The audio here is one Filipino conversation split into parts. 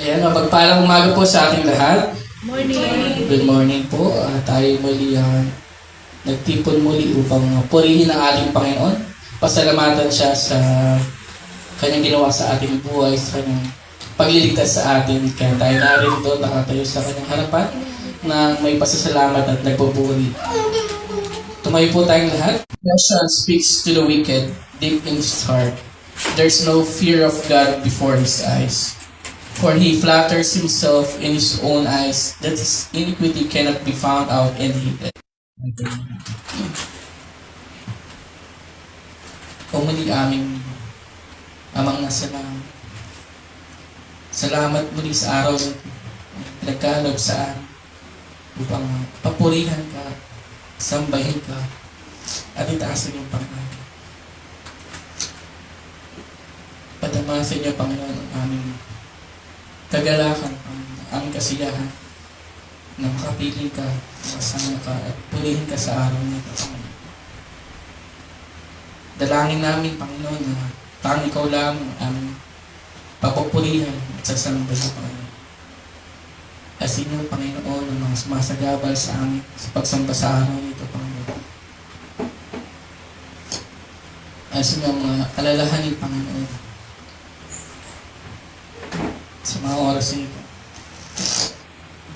Ayan, mapagpalang umaga po sa ating lahat. Morning. Good morning po. Tayo muli nagtipon muli upang purihin ang ating Panginoon. Pasalamatan siya sa kanyang ginawa sa ating buhay, sa kanyang pagliligtas sa atin. Kaya tayo narito, nakatayo sa kanyang harapan na may pasasalamat at nagpupuri. Tumayo po tayong lahat. Passion speaks to the wicked deep in his heart. There's no fear of God before his eyes. For he flatters himself in his own eyes that his iniquity cannot be found out and hidden. O muli aming amang nasa langit. Salamat muli sa araw na pinagkaloob sa amin upang papurihan ka, sambahin ka, at itaasin yung Panginoon. Padamasin niyo, Panginoon, ang aming kagalakan, ang aming kasiyahan na makapiling ka, makasama ka, at purihin ka sa araw nito. Dalangin namin, Panginoon, na tanging ikaw lang ang aming papupurihan at sasambahin sa Panginoon. Asin niyo, Panginoon, ang mga sumasagabal sa amin sa pagsamba sa araw nito, Panginoon. Asin niyo ang mga alalahanin, Panginoon, sa mga oras nito.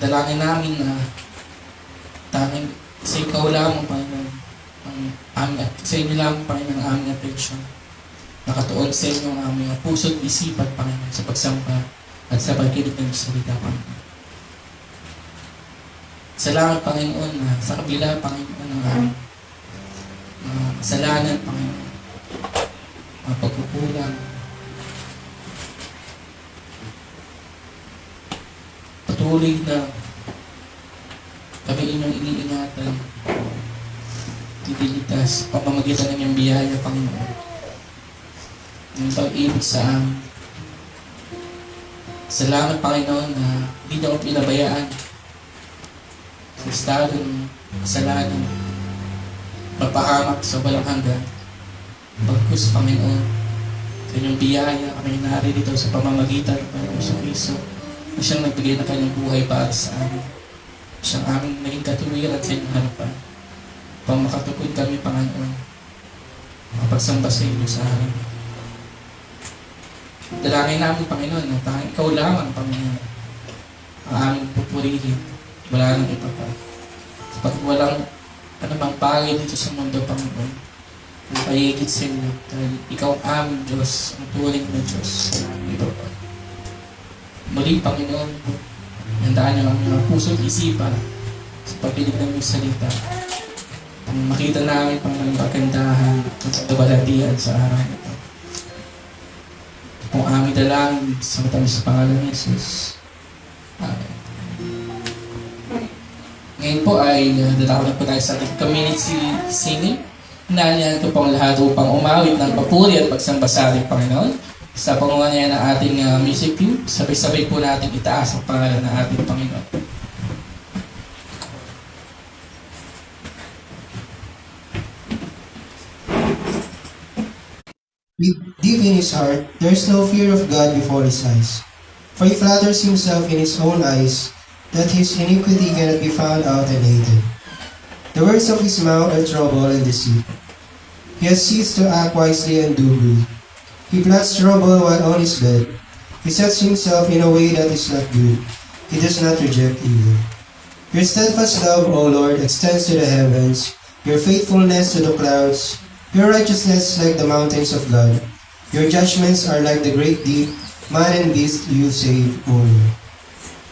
Dalangin namin na tanging sa ikaw lang, Panginoon, sa inyo lang, Panginoon, ang aming atensyon. Nakatuon sa inyo ang aming puso't isipan, Panginoon, sa pagsamba at sa pagkinig ng salita, Panginoon. Salamat, Panginoon, na sa kabila, Panginoon, ng aming kasalanan, Panginoon, mga pagkukulang, patuloy na kami inyong iniingatan, titilitas, pamamagitan ng iyong biyaya, Panginoon, ng pag-ibig sa amin. Salamat, Panginoon, na hindi na ako pinabayaan sa estado ng kasalanan, mapahamak sa walang hanggan. Bagkus, Panginoon, sa inyong biyaya, kami naririto sa pamamagitan ng Panginoon Kristo, na siyang nagbigay ng kanyang buhay para sa amin. Siyang aming naging katuwiran at sa inyong harapan. Upang makatukod kami, Panginoon, makapagsamba sa inyo sa amin. Dalangin namin, Panginoon, na tanging ikaw lamang, Panginoon, ang aming pupurihin. Wala nang iba pa. Kapag walang anumang bagay dito sa mundo, Panginoon, ang paigit sa inyo, dahil ikaw ang aming Diyos, ang turing na Diyos. Iba pa. Muli, Panginoon, handaan niyo ang mga puso't isipan sa pagkinig ng iyong salita. Ang makita namin, Panginoon, kagandahan at kabalatian sa araw nito. Kung aming dalangin sa matamis sa pangalan ni Jesus. Amen. Ngayon po ay dadako na po tayo sa ating community singing. Hinahalihan ko pong lahat upang umawit ng papuri at pagsamba sa ating Panginoon. Sa pangungunayan ng ating music team, sabay-sabay po natin itaas ang pangalan ng ating Panginoon. Deep in his heart, there is no fear of God before his eyes. For he flatters himself in his own eyes, that his iniquity cannot be found out and hidden. The words of his mouth are trouble and deceit. He has ceased to act wisely and do good. He plots trouble while on his bed. He sets himself in a way that is not good. He does not reject evil. Your steadfast love, O Lord, extends to the heavens, your faithfulness to the clouds, your righteousness like the mountains of God. Your judgments are like the great deep, man and beast you save, O Lord.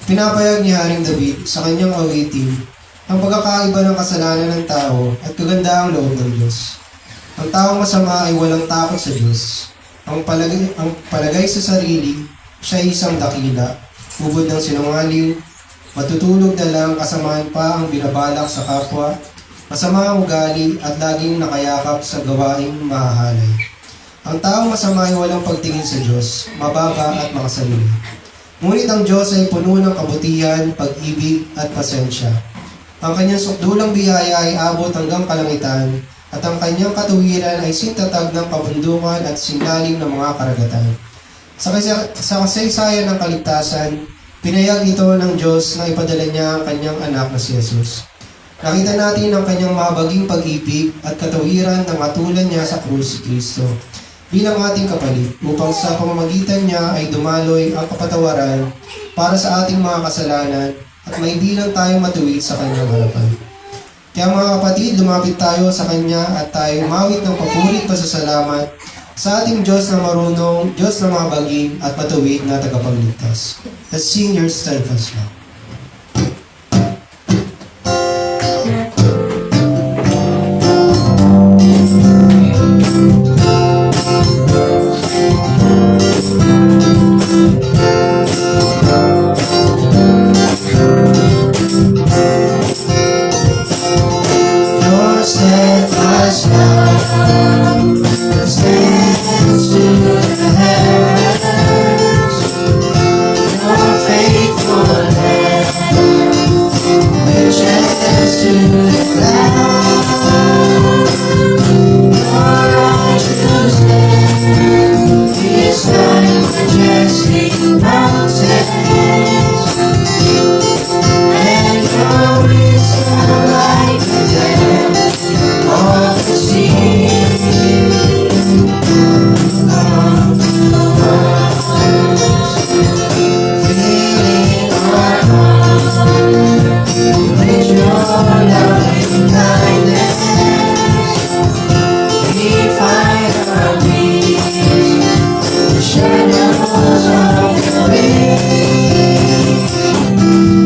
Pinapayag ni Haring David sa kanyang awitin ang pagkakaiba ng kasalanan ng tao at kagandaang loob ng Diyos. Ang taong masama ay walang takot sa Diyos. Ang palagay sa sarili, siya ay isang dakila, ubod ng sinungaling, matutulog na lang kasamaan pa ang binabalak sa kapwa, masama ang ugali at laging nakayakap sa gawaing mahahalay. Ang taong masama ay walang pagtingin sa Diyos, mababa at makasarili. Ngunit ang Diyos ay puno ng kabutihan, pag-ibig at pasensya. Ang kanyang sukdulang biyaya ay abot hanggang kalangitan, at ang kanyang katuwiran ay sintatag ng kabundukan at sinlalim ng mga karagatan. Sa kasaysayan ng kaligtasan, pinayag ito ng Diyos na ipadala niya ang kanyang anak na si Jesus. Nakita natin ang kanyang mahabaging pag-ibig at katawiran ng atulan niya sa krus si Kristo bilang ating kapalit upang sa pamamagitan niya ay dumaloy ang kapatawaran para sa ating mga kasalanan at may bilang tayong matuwid sa kanyang harapan. Kaya mga kapatid, lumapit tayo sa kanya at tayo umawit ng papurit pasasalamat sa ating Diyos na marunong, Diyos na mabaging at matuwid na tagapagligtas. Let's sing your steadfast love. Your steadfast love extends to the heavens. Your faithfulness reaches to the clouds. Your righteousness is like majestic mountains, and your wisdom like the depth of the sea. Filling our hearts with your loving kindness, we find our peace in the shadows of your wings.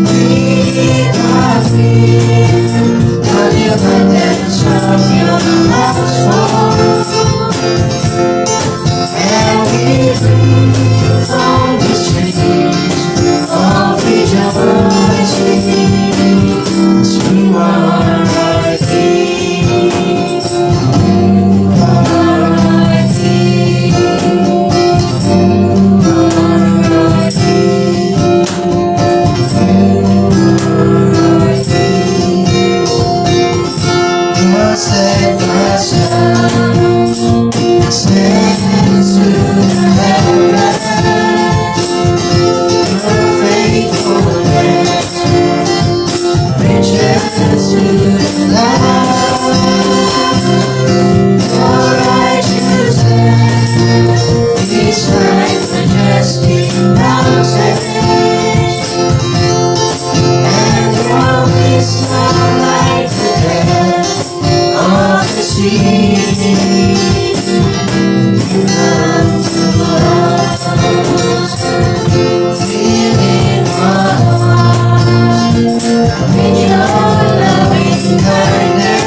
We are free from the abundance of your love, and we drink from the streams of rejoicing. As you are our King, you are our King, you are our King, you are our King. Your steadfast love extends to the heavens. Your faithfulness reaches to the clouds. Your righteousness is like majestic mountains, and your wisdom like the depth of the sea. You love to us, filling our hearts with your loving kindness.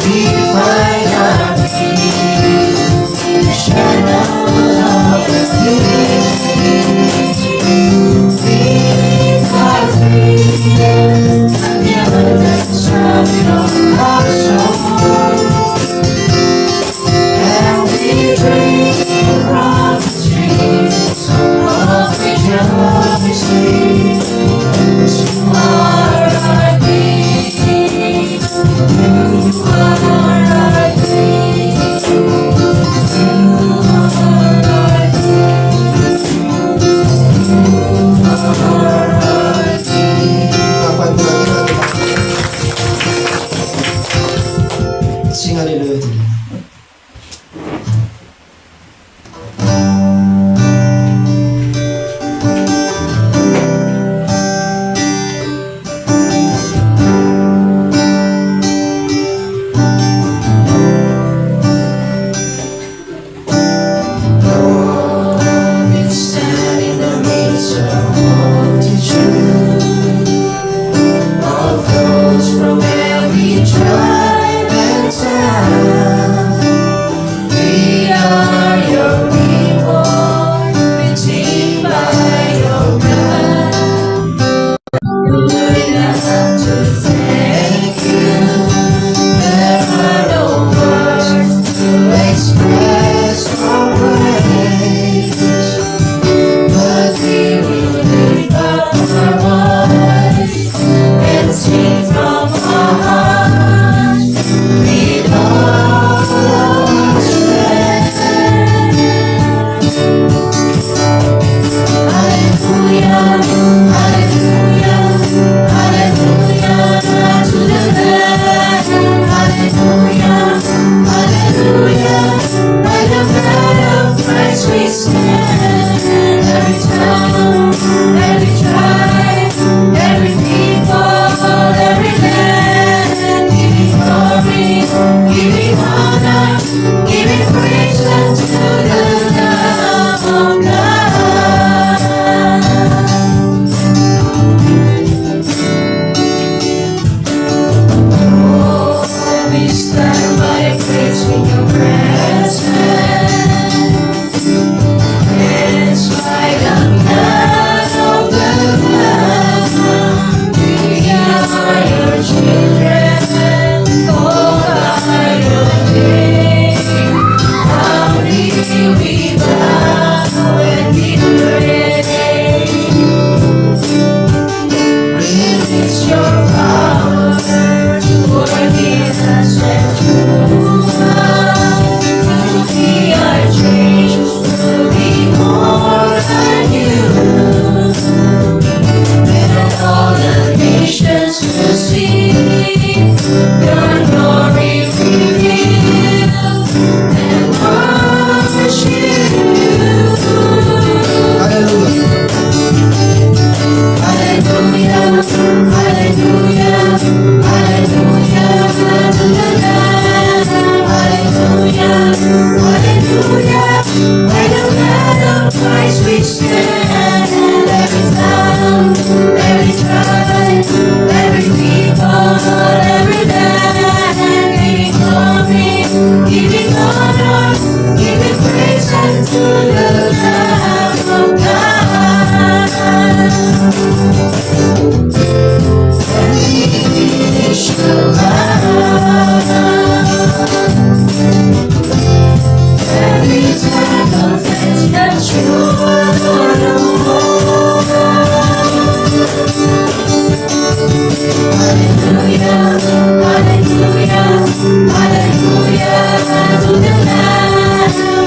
We find our peace in the shadows of the wings. We are free from the abundance of your love song, and we drink from the streams of rejoicing. You are our King, you are our King, you are our King, sing hallelujah together. Lord, stand in the midst of multitude of those from every tribe and tongue. to the Lamb.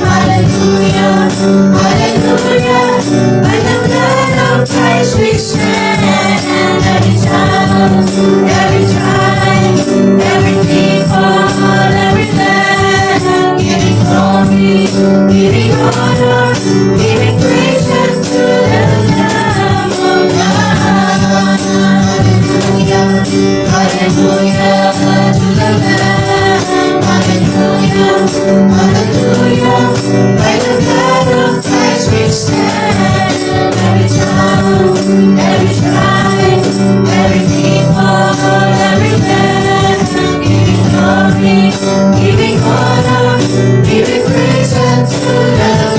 Hallelujah, hallelujah. By the blood of Christ we stand. Every tongue, every tribe, every people, every land, giving glory, giving honor, giving praises to the Lamb of God. Hallelujah, hallelujah to the Lamb. Hallelujah, hallelujah. By the blood of Christ we stand. Every tongue, every tribe, every people, every land, giving glory, giving honor, giving praise unto the Lamb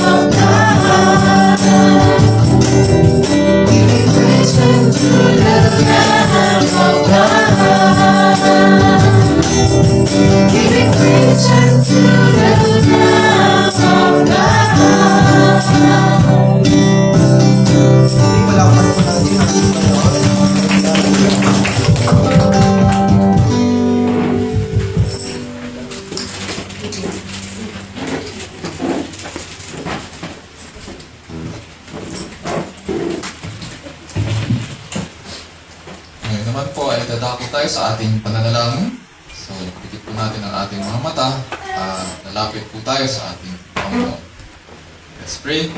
of God. Giving praise unto the Lamb of God. Giving praise unto the Lamb of God. Palakpan po natin ang ating Panginoon. Ngayon naman po ay dadako tayo sa ating pananalangin. So, pikit po natin ang ating mga mata. Lalapit po tayo sa ating Panginoon. Let's pray.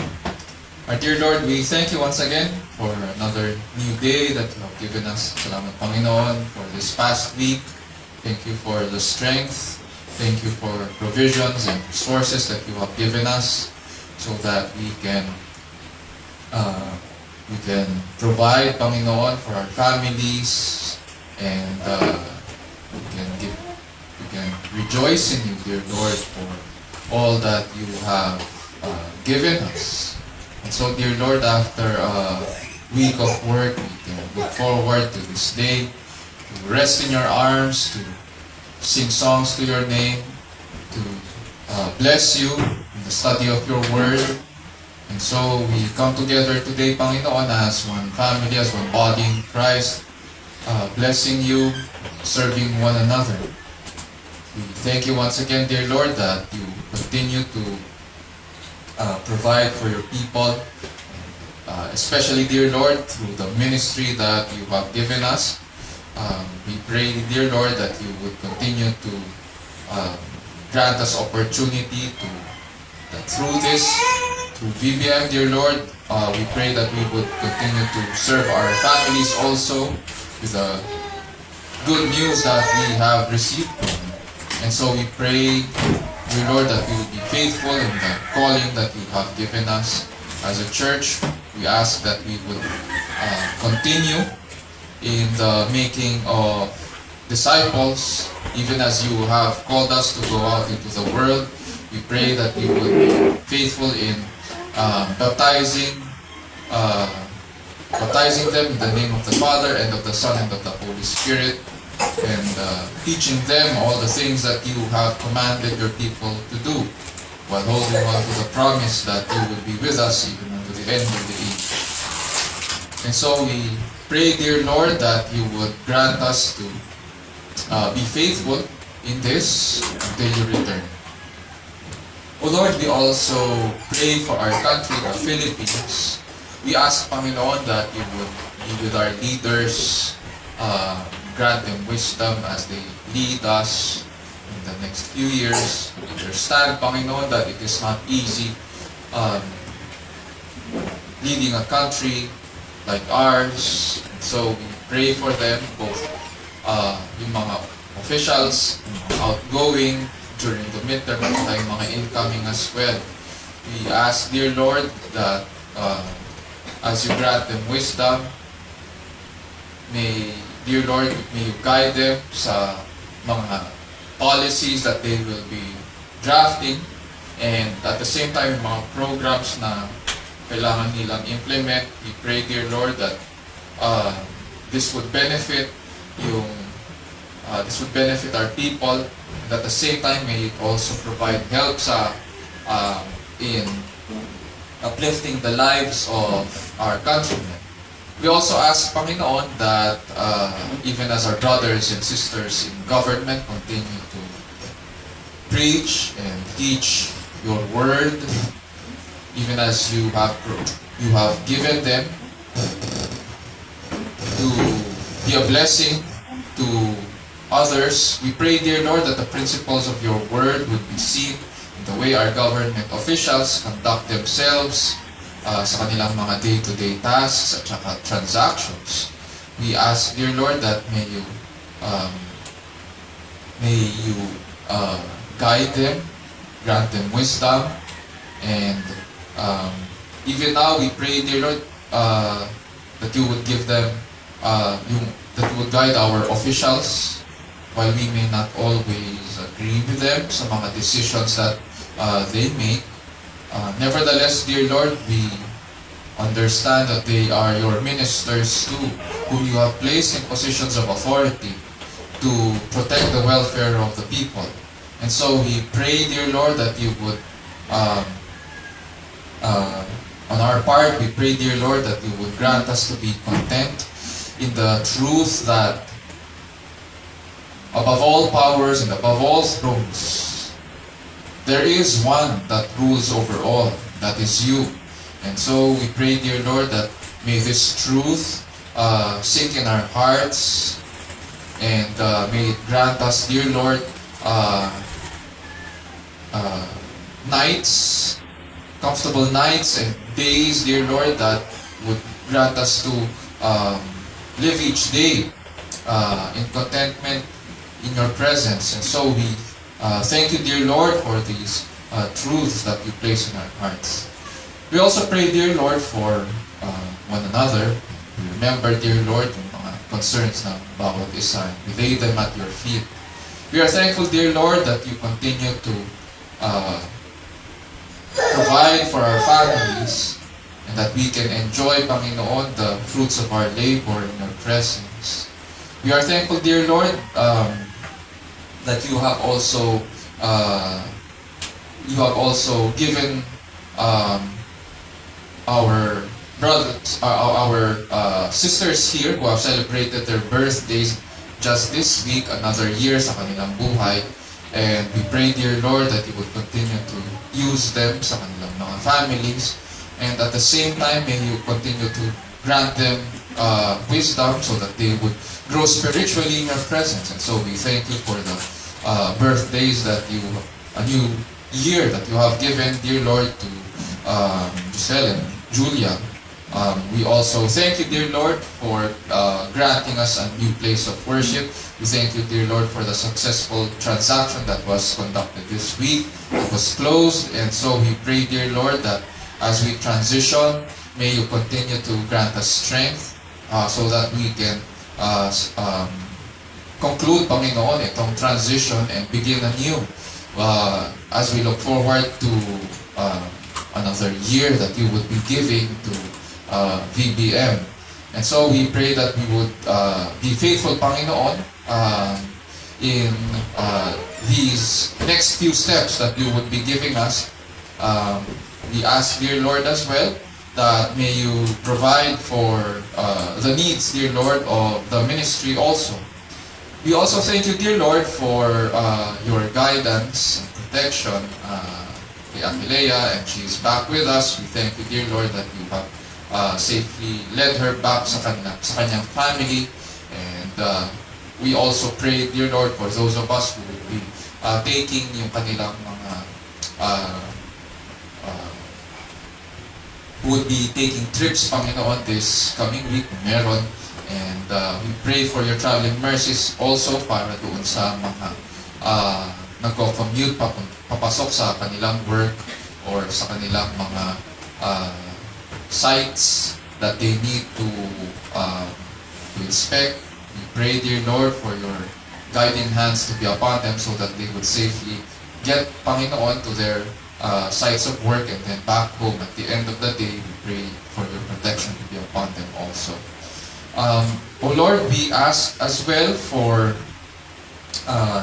Our dear Lord, we thank you once again for another new day that you have given us. Salamat Panginoon for this past week. Thank you for the strength. Thank you for provisions and resources that you have given us so that we can provide, Panginoon, for our families, and we can rejoice in you, dear Lord, for all that you have given us. And so, dear Lord, after a week of work, we can look forward to this day, to rest in your arms, to sing songs to your name, to bless you in the study of your word. And so we come together today, Panginoon, as one family, as one body in Christ, blessing you, serving one another. We thank you once again, dear Lord, that you continue to provide for your people, especially, dear Lord, through the ministry that you have given us. We pray, dear Lord, that you would continue to grant us opportunity to that through this, through VBM, dear Lord, we pray that we would continue to serve our families also with the good news that we have received. And so we pray, dear Lord, that we would be faithful in the calling that you have given us as a church. We ask that we would continue in the making of disciples, even as you have called us to go out into the world. We pray that we would be faithful in baptizing them in the name of the Father and of the Son and of the Holy Spirit, and teaching them all the things that you have commanded your people to do, while holding on to the promise that you will be with us even unto the end of the age. And so we pray, dear Lord, that you would grant us to be faithful in this until you return. O Lord, we also pray for our country, the Philippines. We ask, Panginoon, that you would be with our leaders, grant them wisdom as they lead us in the next few years. We understand, Panginoon, that it is not easy leading a country like ours. So we pray for them, both yung mga officials, outgoing, during the midterm, at tayong mga incoming as well. We ask, dear Lord, that as you grant them wisdom, dear Lord, may you guide them sa mga policies that they will be drafting, and at the same time, mga programs na kailangan nilang implement. We pray, dear Lord, that this would benefit our people, and at the same time, may it also provide help in uplifting the lives of our countrymen. We also ask, Panginoon, that even as our brothers and sisters in government continue to preach and teach your word, even as you have given them to be a blessing to others. We pray, dear Lord, that the principles of your word would be seen in the way our government officials conduct themselves sa kanilang mga day-to-day tasks at saka transactions. We ask, dear Lord, that may you guide them, grant them wisdom, and even now we pray, dear Lord, that you would give them, that you would guide our officials, while we may not always agree with them sa mga decisions that they make. Nevertheless, dear Lord, we understand that they are your ministers too, whom you have placed in positions of authority to protect the welfare of the people. And so we pray, dear Lord, that you would, on our part, we pray, dear Lord, that you would grant us to be content in the truth that above all powers and above all thrones, there is one that rules over all, that is you. And so we pray, dear Lord, that may this truth sink in our hearts, and may it grant us, dear Lord, nights, comfortable nights and days, dear Lord, that would grant us to live each day in contentment in your presence. And so we thank you, dear Lord, for these truths that you place in our hearts. We also pray, dear Lord, for one another. We remember, dear Lord, yung mga concerns ng bawat isa. We lay them at your feet. We are thankful, dear Lord, that you continue to provide for our families, and that we can enjoy, Panginoon, the fruits of our labor in your presence. We are thankful, dear Lord, that you have also given our brothers, our sisters here who have celebrated their birthdays just this week, another year sa kanilang buhay. And we pray, dear Lord, that you would continue to use them sa kanilang mga families. And at the same time, may you continue to grant them wisdom so that they would grow spiritually in your presence. And so we thank you for the birthdays that a new year that you have given, dear Lord, to Giselle and Julia. We also thank you, dear Lord, for granting us a new place of worship. We thank you, dear Lord, for the successful transaction that was conducted this week. It was closed, and so we pray, dear Lord, that as we transition, may you continue to grant us strength so that we can conclude, Panginoon, itong transition and begin anew as we look forward to another year that you would be giving to VBM. And so we pray that we would be faithful, Panginoon, in these next few steps that you would be giving us. We ask, dear Lord, as well, that may you provide for the needs, dear Lord, of the ministry also. We also thank you, dear Lord, for your guidance and protection kay Aquileia, and she is back with us. We thank you, dear Lord, that you have safely led her back sa kanyang family. And we also pray, dear Lord, for those of us who will be taking yung kanilang mga who would be taking trips, Panginoon, this coming week, meron. And we pray for your traveling mercies also para doon sa mga nagko-commute papasok sa kanilang work or sa kanilang mga sites that they need to inspect. We pray, dear Lord, for your guiding hands to be upon them so that they would safely get, Panginoon, to their sites of work and then back home. At the end of the day, we pray for your protection to be upon them also. O Lord, we ask as well for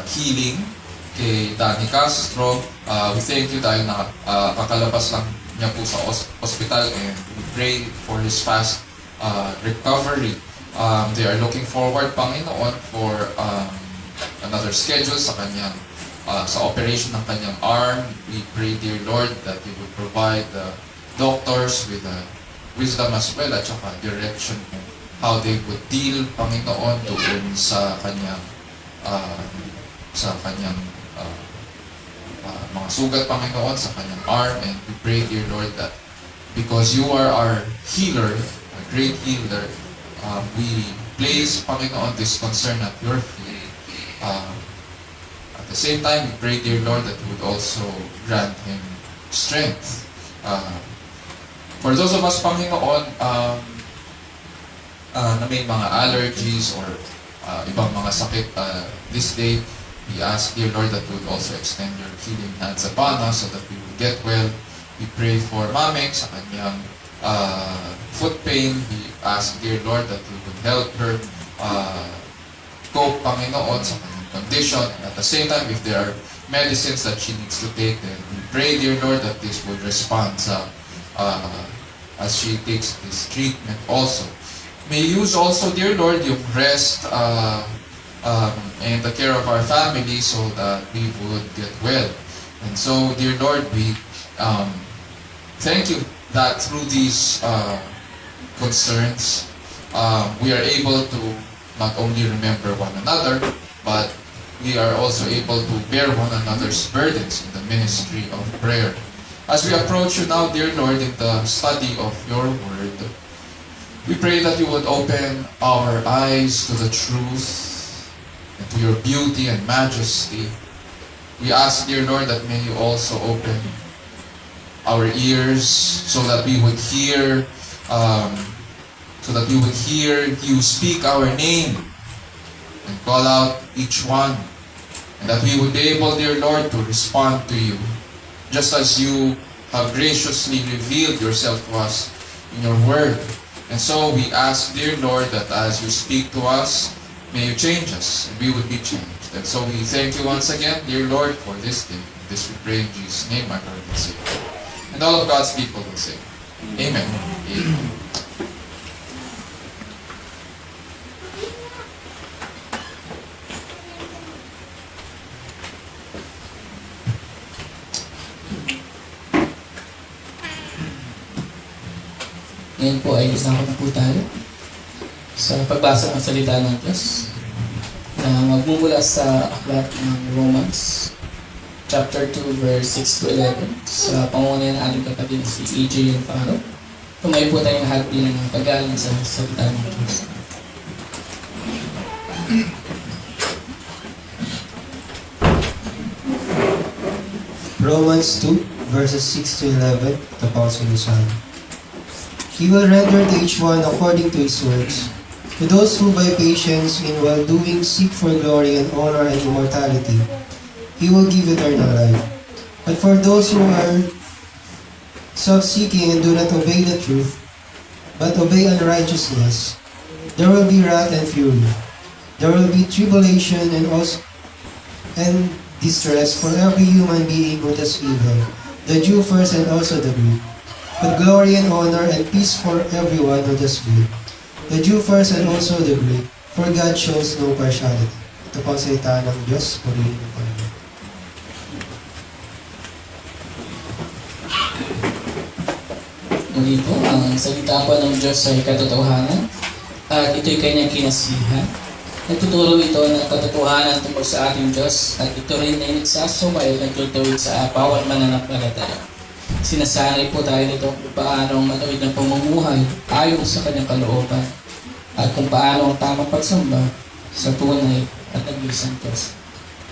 healing kay Danny Castro. We thank you dahil kakalabas lang niya po sa hospital, and we pray for his fast recovery. They are looking forward, Panginoon, for another schedule sa kanyang sa operation ng kanyang arm. We pray, dear Lord, that you would provide the doctors with wisdom as well at saka direction kung how they would deal, Panginoon, doon sa kanyang mga sugat, Panginoon, sa kanyang arm. And we pray, dear Lord, that because you are our healer, a great healer, we place, Panginoon, this concern at your feet. At the same time, we pray, dear Lord, that you would also grant him strength. For those of us, Panginoon, na may mga allergies or ibang mga sakit this day, we ask, dear Lord, that you would also extend your healing hands upon us so that we will get well. We pray for Mameng sa kanyang foot pain. We ask, dear Lord, that you would help her cope, Panginoon, sa kanyang condition. And at the same time, if there are medicines that she needs to take, then we pray, dear Lord, that this would respond as she takes this treatment also. May you use also, dear Lord, yung rest and the care of our family so that we would get well. And so, dear Lord, we thank you that through these concerns, we are able to not only remember one another, but we are also able to bear one another's burdens in the ministry of prayer. As we approach you now, dear Lord, in the study of your word, we pray that you would open our eyes to the truth and to your beauty and majesty. We ask, dear Lord, that may you also open our ears so that we would hear, you speak our name and call out each one, and that we would be able, dear Lord, to respond to you, just as you have graciously revealed yourself to us in your word. And so we ask, dear Lord, that as you speak to us, may you change us, and we would be changed. And so we thank you once again, dear Lord, for this day. This we pray in Jesus' name, our Lord and Savior. And all of God's people will say, Amen. Amen. Ngayon po ay isama na po tayo sa pagbasa ng salita ng Diyos na magmumula sa aklat ng Romans chapter 2 verse 6 to 11 sa pangunguna ng ating kapatid na si E.J. Faro. Tumayo po tayong lahat bilang pag-aaral sa salita ng Diyos. Romans 2, verses 6 to 11, ito pa sa Lusan. He will render to each one according to his works. To those who by patience in well-doing seek for glory and honor and immortality, he will give eternal life. But for those who are self-seeking and do not obey the truth, but obey unrighteousness, there will be wrath and fury. There will be tribulation and distress for every human being who does evil, the Jew first and also the Greek. But glory and honor and peace for everyone who does good, the Jew first and also the Greek, for God shows no partiality. Ito po ang salita ng Diyos, purihin ng Panginoon. Muli po, ang salita po ng Diyos ay katotohanan at ito'y kanyang kinasihan. Nagtuturo ito ng katotohanan tungkol sa ating Diyos at ito rin ay nagsasumay at nagtutawid sa bawat mananampalataya. Sinasanay po tayo nito kung paano matawid ng pamumuhay ayon sa kanyang kalooban at kung paano ang tamang pagsamba sa tunay at nag-iisang Diyos.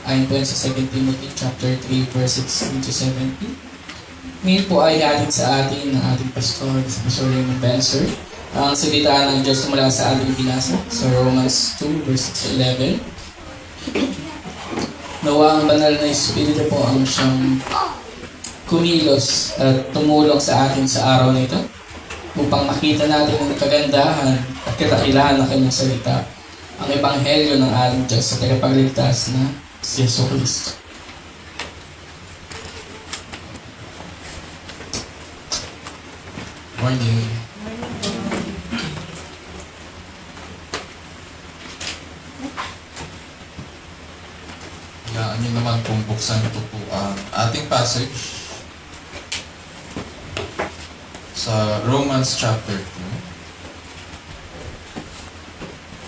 Ayon po yan sa 2 Timothy chapter 3 verse 16 to 17. Ngayon po ay hatid sa atin ng ating pastor, si Pastor Raymond Benser, ang salita ng Diyos mula sa ating binasa sa Romans 2 verse 6 to 11. Nawa ang banal na Espiritu po ang siyang kumilos at tumulong sa atin sa araw na ito upang makita natin ang kagandahan at katakilahan ng kanyang salita, ang ebanghelyo ng ating Diyos sa tagapagligtas na si Yesu Cristo. Morning. Hayaan niyo naman kung buksan ito po ang ating passage sa Romans chapter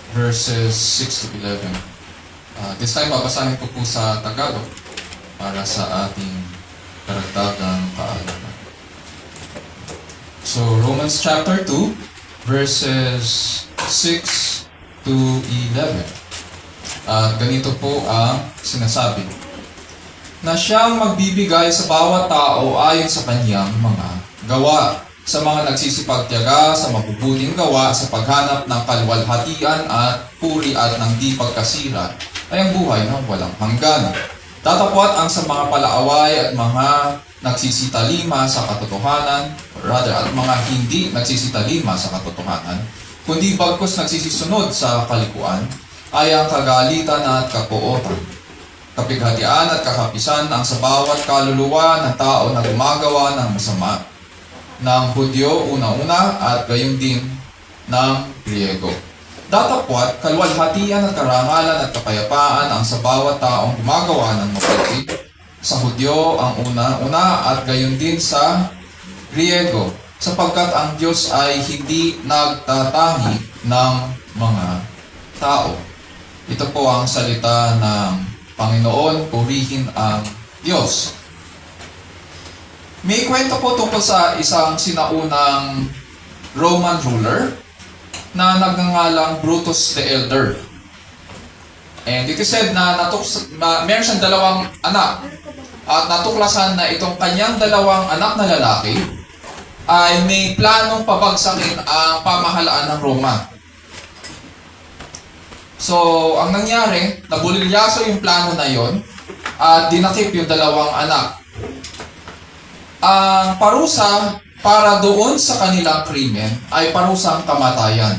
2, verses 6 to 11. This time, babasahin ko po sa Tagalog para sa ating karagdagang kaalaman. So, Romans chapter 2, verses 6 to 11. At ganito po ang sinasabi. Na siyang magbibigay sa bawat tao ayon sa kanyang mga gawa. Sa mga nagsisipagtiyaga, sa mabubuting gawa, sa paghanap ng kaluwalhatian at puri at ng di pagkasira, ay ang buhay ng walang hanggan. Tatapwat ang sa mga palaaway at mga nagsisitalima sa katotohanan, at mga hindi nagsisitalima sa katotohanan, kundi bagkus nagsisisunod sa kalikuan, ay ang kagalitan at kapuotan. Kapighatian at kakapisan ang sa bawat kaluluwa ng tao na gumagawa ng masama, ng Hudyo una-una at gayon din ng Griego. Datapwat, kaluwalhatian at karangalan at kapayapaan ang sa bawat taong gumagawa ng mabuti, sa Hudyo ang una-una at gayon din sa Griego, sapagkat ang Diyos ay hindi nagtatangi ng mga tao. Ito po ang salita ng Panginoon, purihin ang Diyos. May kwento po tungkol sa isang sinaunang Roman ruler na nagngangalang Brutus the Elder. And it is said na meron siyang dalawang anak. At natuklasan na itong kanyang dalawang anak na lalaki ay may planong pabagsakin ang pamahalaan ng Roma. So, ang nangyari, nabulilyaso yung plano na yon at dinakip yung dalawang anak. Ang parusa para doon sa kanilang krimen ay parusang kamatayan.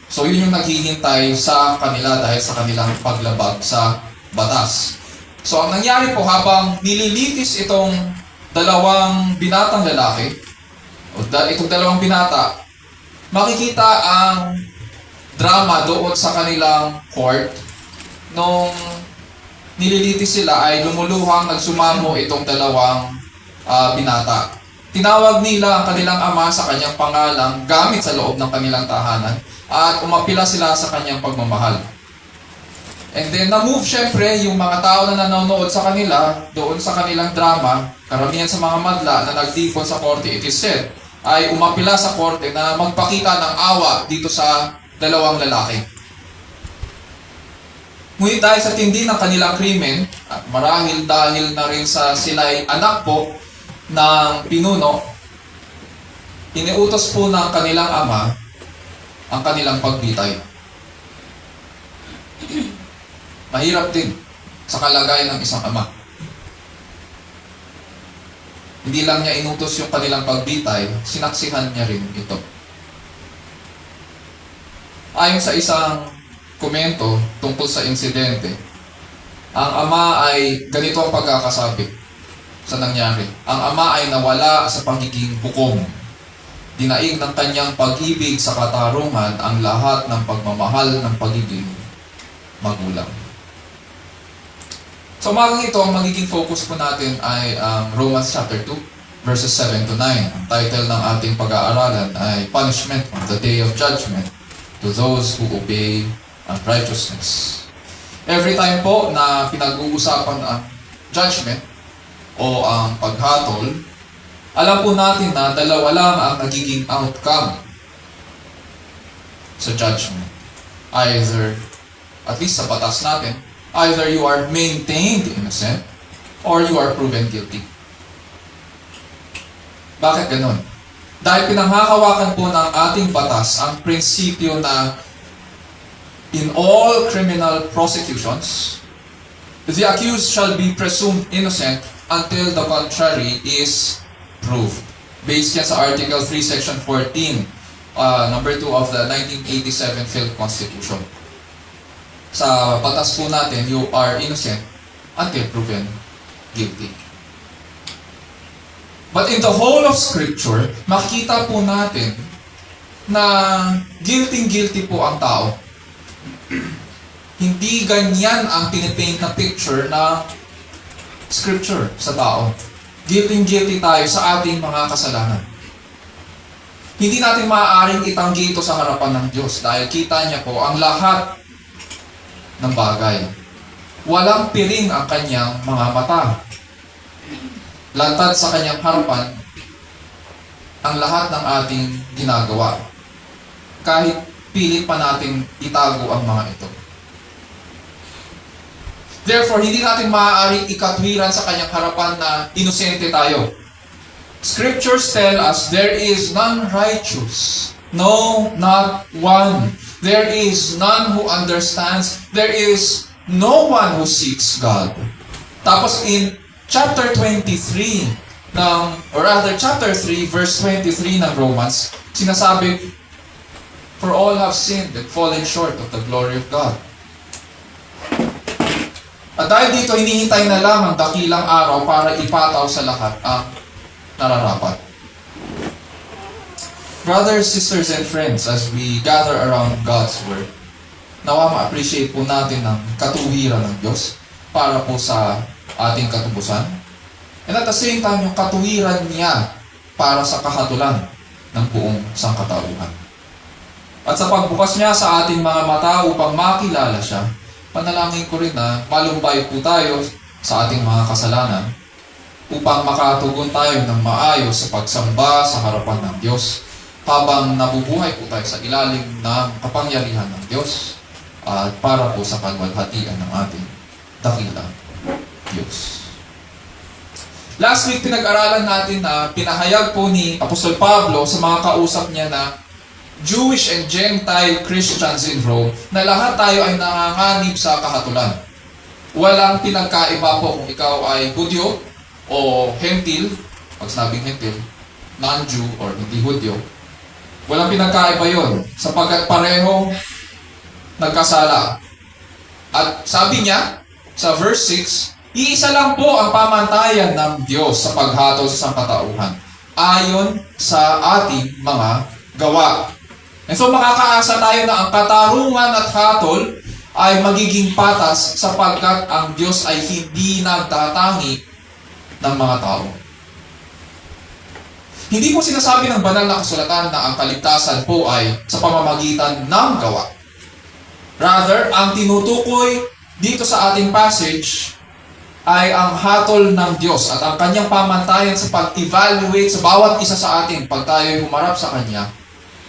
So, yun yung naghihintay sa kanila dahil sa kanilang paglabag sa batas. So, ang nangyari po habang nililitis itong dalawang binatang lalaki, o itong dalawang binata, makikita ang drama doon sa kanilang court. Nung nililitis sila ay lumuluhang nagsumamo itong dalawang binata. Tinawag nila ang kanilang ama sa kanyang pangalan gamit sa loob ng kanilang tahanan at umapila sila sa kanyang pagmamahal. And then na-move syempre yung mga tao na nanonood sa kanila doon sa kanilang drama, karamihan sa mga madla na nagdipon sa korte, it is said, ay umapila sa korte na magpakita ng awa dito sa dalawang lalaki. Ngunit dahil sa tindi ng kanilang krimen, at marahil dahil na rin sa sila'y anak po ng pinuno, iniutos po ng kanilang ama ang kanilang pagbitay. Mahirap din sa kalagayan ng isang ama. Hindi lang niya inutos yung kanilang pagbitay, sinaksihan niya rin ito. Ayon sa isang komento tungkol sa insidente, ang ama ay ganito ang pagkakasabi sa nangyari. Ang ama ay nawala sa pagiging hukom. Dinaig ng kanyang pag-ibig sa katarungan ang lahat ng pagmamahal ng pagiging magulang. So umagang ito, ang magiging focus po natin ay Romans chapter 2, verses 7 to 9. Ang title ng ating pag-aaralan ay Punishment on the Day of Judgment to those who obey unrighteousness. Every time po na pinag-uusapan ang judgment o ang paghatol, alam po natin na dalawa lang ang nagiging outcome sa judgment. Either, at least sa batas natin, either you are maintained innocent or you are proven guilty. Bakit ganun? Dahil pinanghahawakan po ng ating batas ang prinsipyo na in all criminal prosecutions, the accused shall be presumed innocent until the contrary is proved. Based yan sa Article 3, Section 14, number 2 of the 1987 Phil Constitution. Sa batas po natin, you are innocent until proven guilty. But in the whole of Scripture, makikita po natin na guilty po ang tao. Hindi ganyan ang pinipaint na picture na scripture sa tao. Guilty tayo sa ating mga kasalanan. Hindi natin maaaring itanggi ito sa harapan ng Diyos dahil kita niya po ang lahat ng bagay. Walang piring ang kanyang mga mata. Lantad sa kanyang harapan ang lahat ng ating ginagawa. Kahit pilit pa nating itago ang mga ito. Therefore, hindi natin maaaring ikatwiran sa kanyang harapan na inosente tayo. Scriptures tell us there is none righteous. No, not one. There is none who understands. There is no one who seeks God. Tapos in chapter 23 chapter 3 verse 23 ng Romans, sinasabi, for all have sinned and fallen short of the glory of God. At dahil dito, hinihintay na lang ang dakilang araw para ipataw sa lahat ang nararapat. Brothers, sisters, and friends, as we gather around God's Word, nawa ma-appreciate po natin ang katuwiran ng Diyos para po sa ating katubusan. And at the same time, yung katuwiran niya para sa kahatulan ng buong sangkatauhan. At sa pagbukas niya sa ating mga mata upang makilala siya, panalangin ko rin na malumbay po tayo sa ating mga kasalanan upang makatugon tayo ng maayos sa pagsamba sa harapan ng Diyos habang nabubuhay po tayo sa ilalim ng kapangyarihan ng Diyos at para po sa kalwalhatian ng ating dakilang Diyos. Last week, pinag-aralan natin na pinahayag po ni Apostol Pablo sa mga kausap niya na Jewish and Gentile Christians in Rome na lahat tayo ay nanganganib sa kahatulan. Walang pinagkaiba po kung ikaw ay Hudyo o Hentil, pag sinabing Hentil, non-Jew or hindi Hudyo. Walang pinagkaiba yon sapagkat pareho nagkasala. At sabi niya sa verse 6, iisa lang po ang pamantayan ng Diyos sa paghatol sa sangkatauhan ayon sa ating mga gawa. And so makakaasa tayo na ang katarungan at hatol ay magiging patas sapagkat ang Diyos ay hindi nagtatangi ng mga tao. Hindi po sinasabi ng banal na kasulatan na ang kaligtasan po ay sa pamamagitan ng gawa. Rather, ang tinutukoy dito sa ating passage ay ang hatol ng Diyos at ang kanyang pamantayan sa pag-evaluate sa bawat isa sa atin pag tayo humarap sa Kanya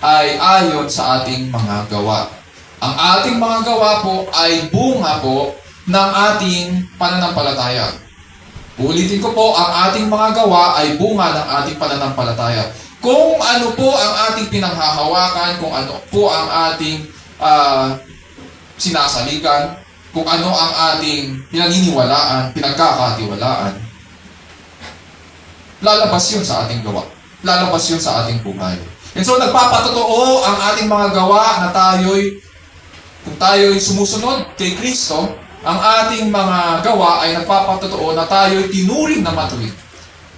ay ayon sa ating mga gawa. Ang ating mga gawa po ay bunga po ng ating pananampalataya. Ulitin ko po, ang ating mga gawa ay bunga ng ating pananampalataya. Kung ano po ang ating pinanghahawakan, kung ano po ang ating sinasaligan, kung ano ang ating pinaniniwalaan, pinagkakatiwalaan, lalabas yun sa ating gawa. Lalabas yun sa ating buhay. And so, nagpapatotoo ang ating mga gawa na kung tayo'y sumusunod kay Kristo, ang ating mga gawa ay nagpapatotoo na tayo'y tinuring na matuwid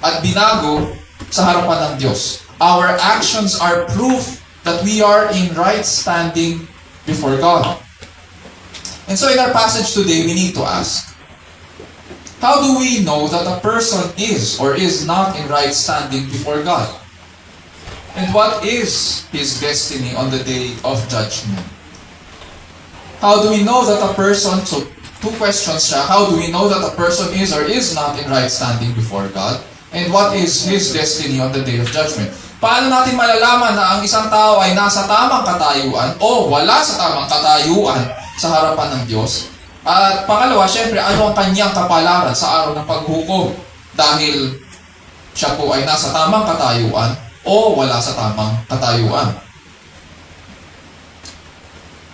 at binago sa harapan ng Diyos. Our actions are proof that we are in right standing before God. And so in our passage today, we need to ask, how do we know that a person is or is not in right standing before God? And what is his destiny on the day of judgment? How do we know that a person, so two questions siya, how do we know that a person is or is not in right standing before God? And what is his destiny on the day of judgment? Paano natin malalaman na ang isang tao ay nasa tamang katayuan o wala sa tamang katayuan sa harapan ng Diyos? At pangalawa, syempre, ano ang kanyang kapalaran sa araw ng paghukom? Dahil siya po ay nasa tamang katayuan o wala sa tamang katayuan.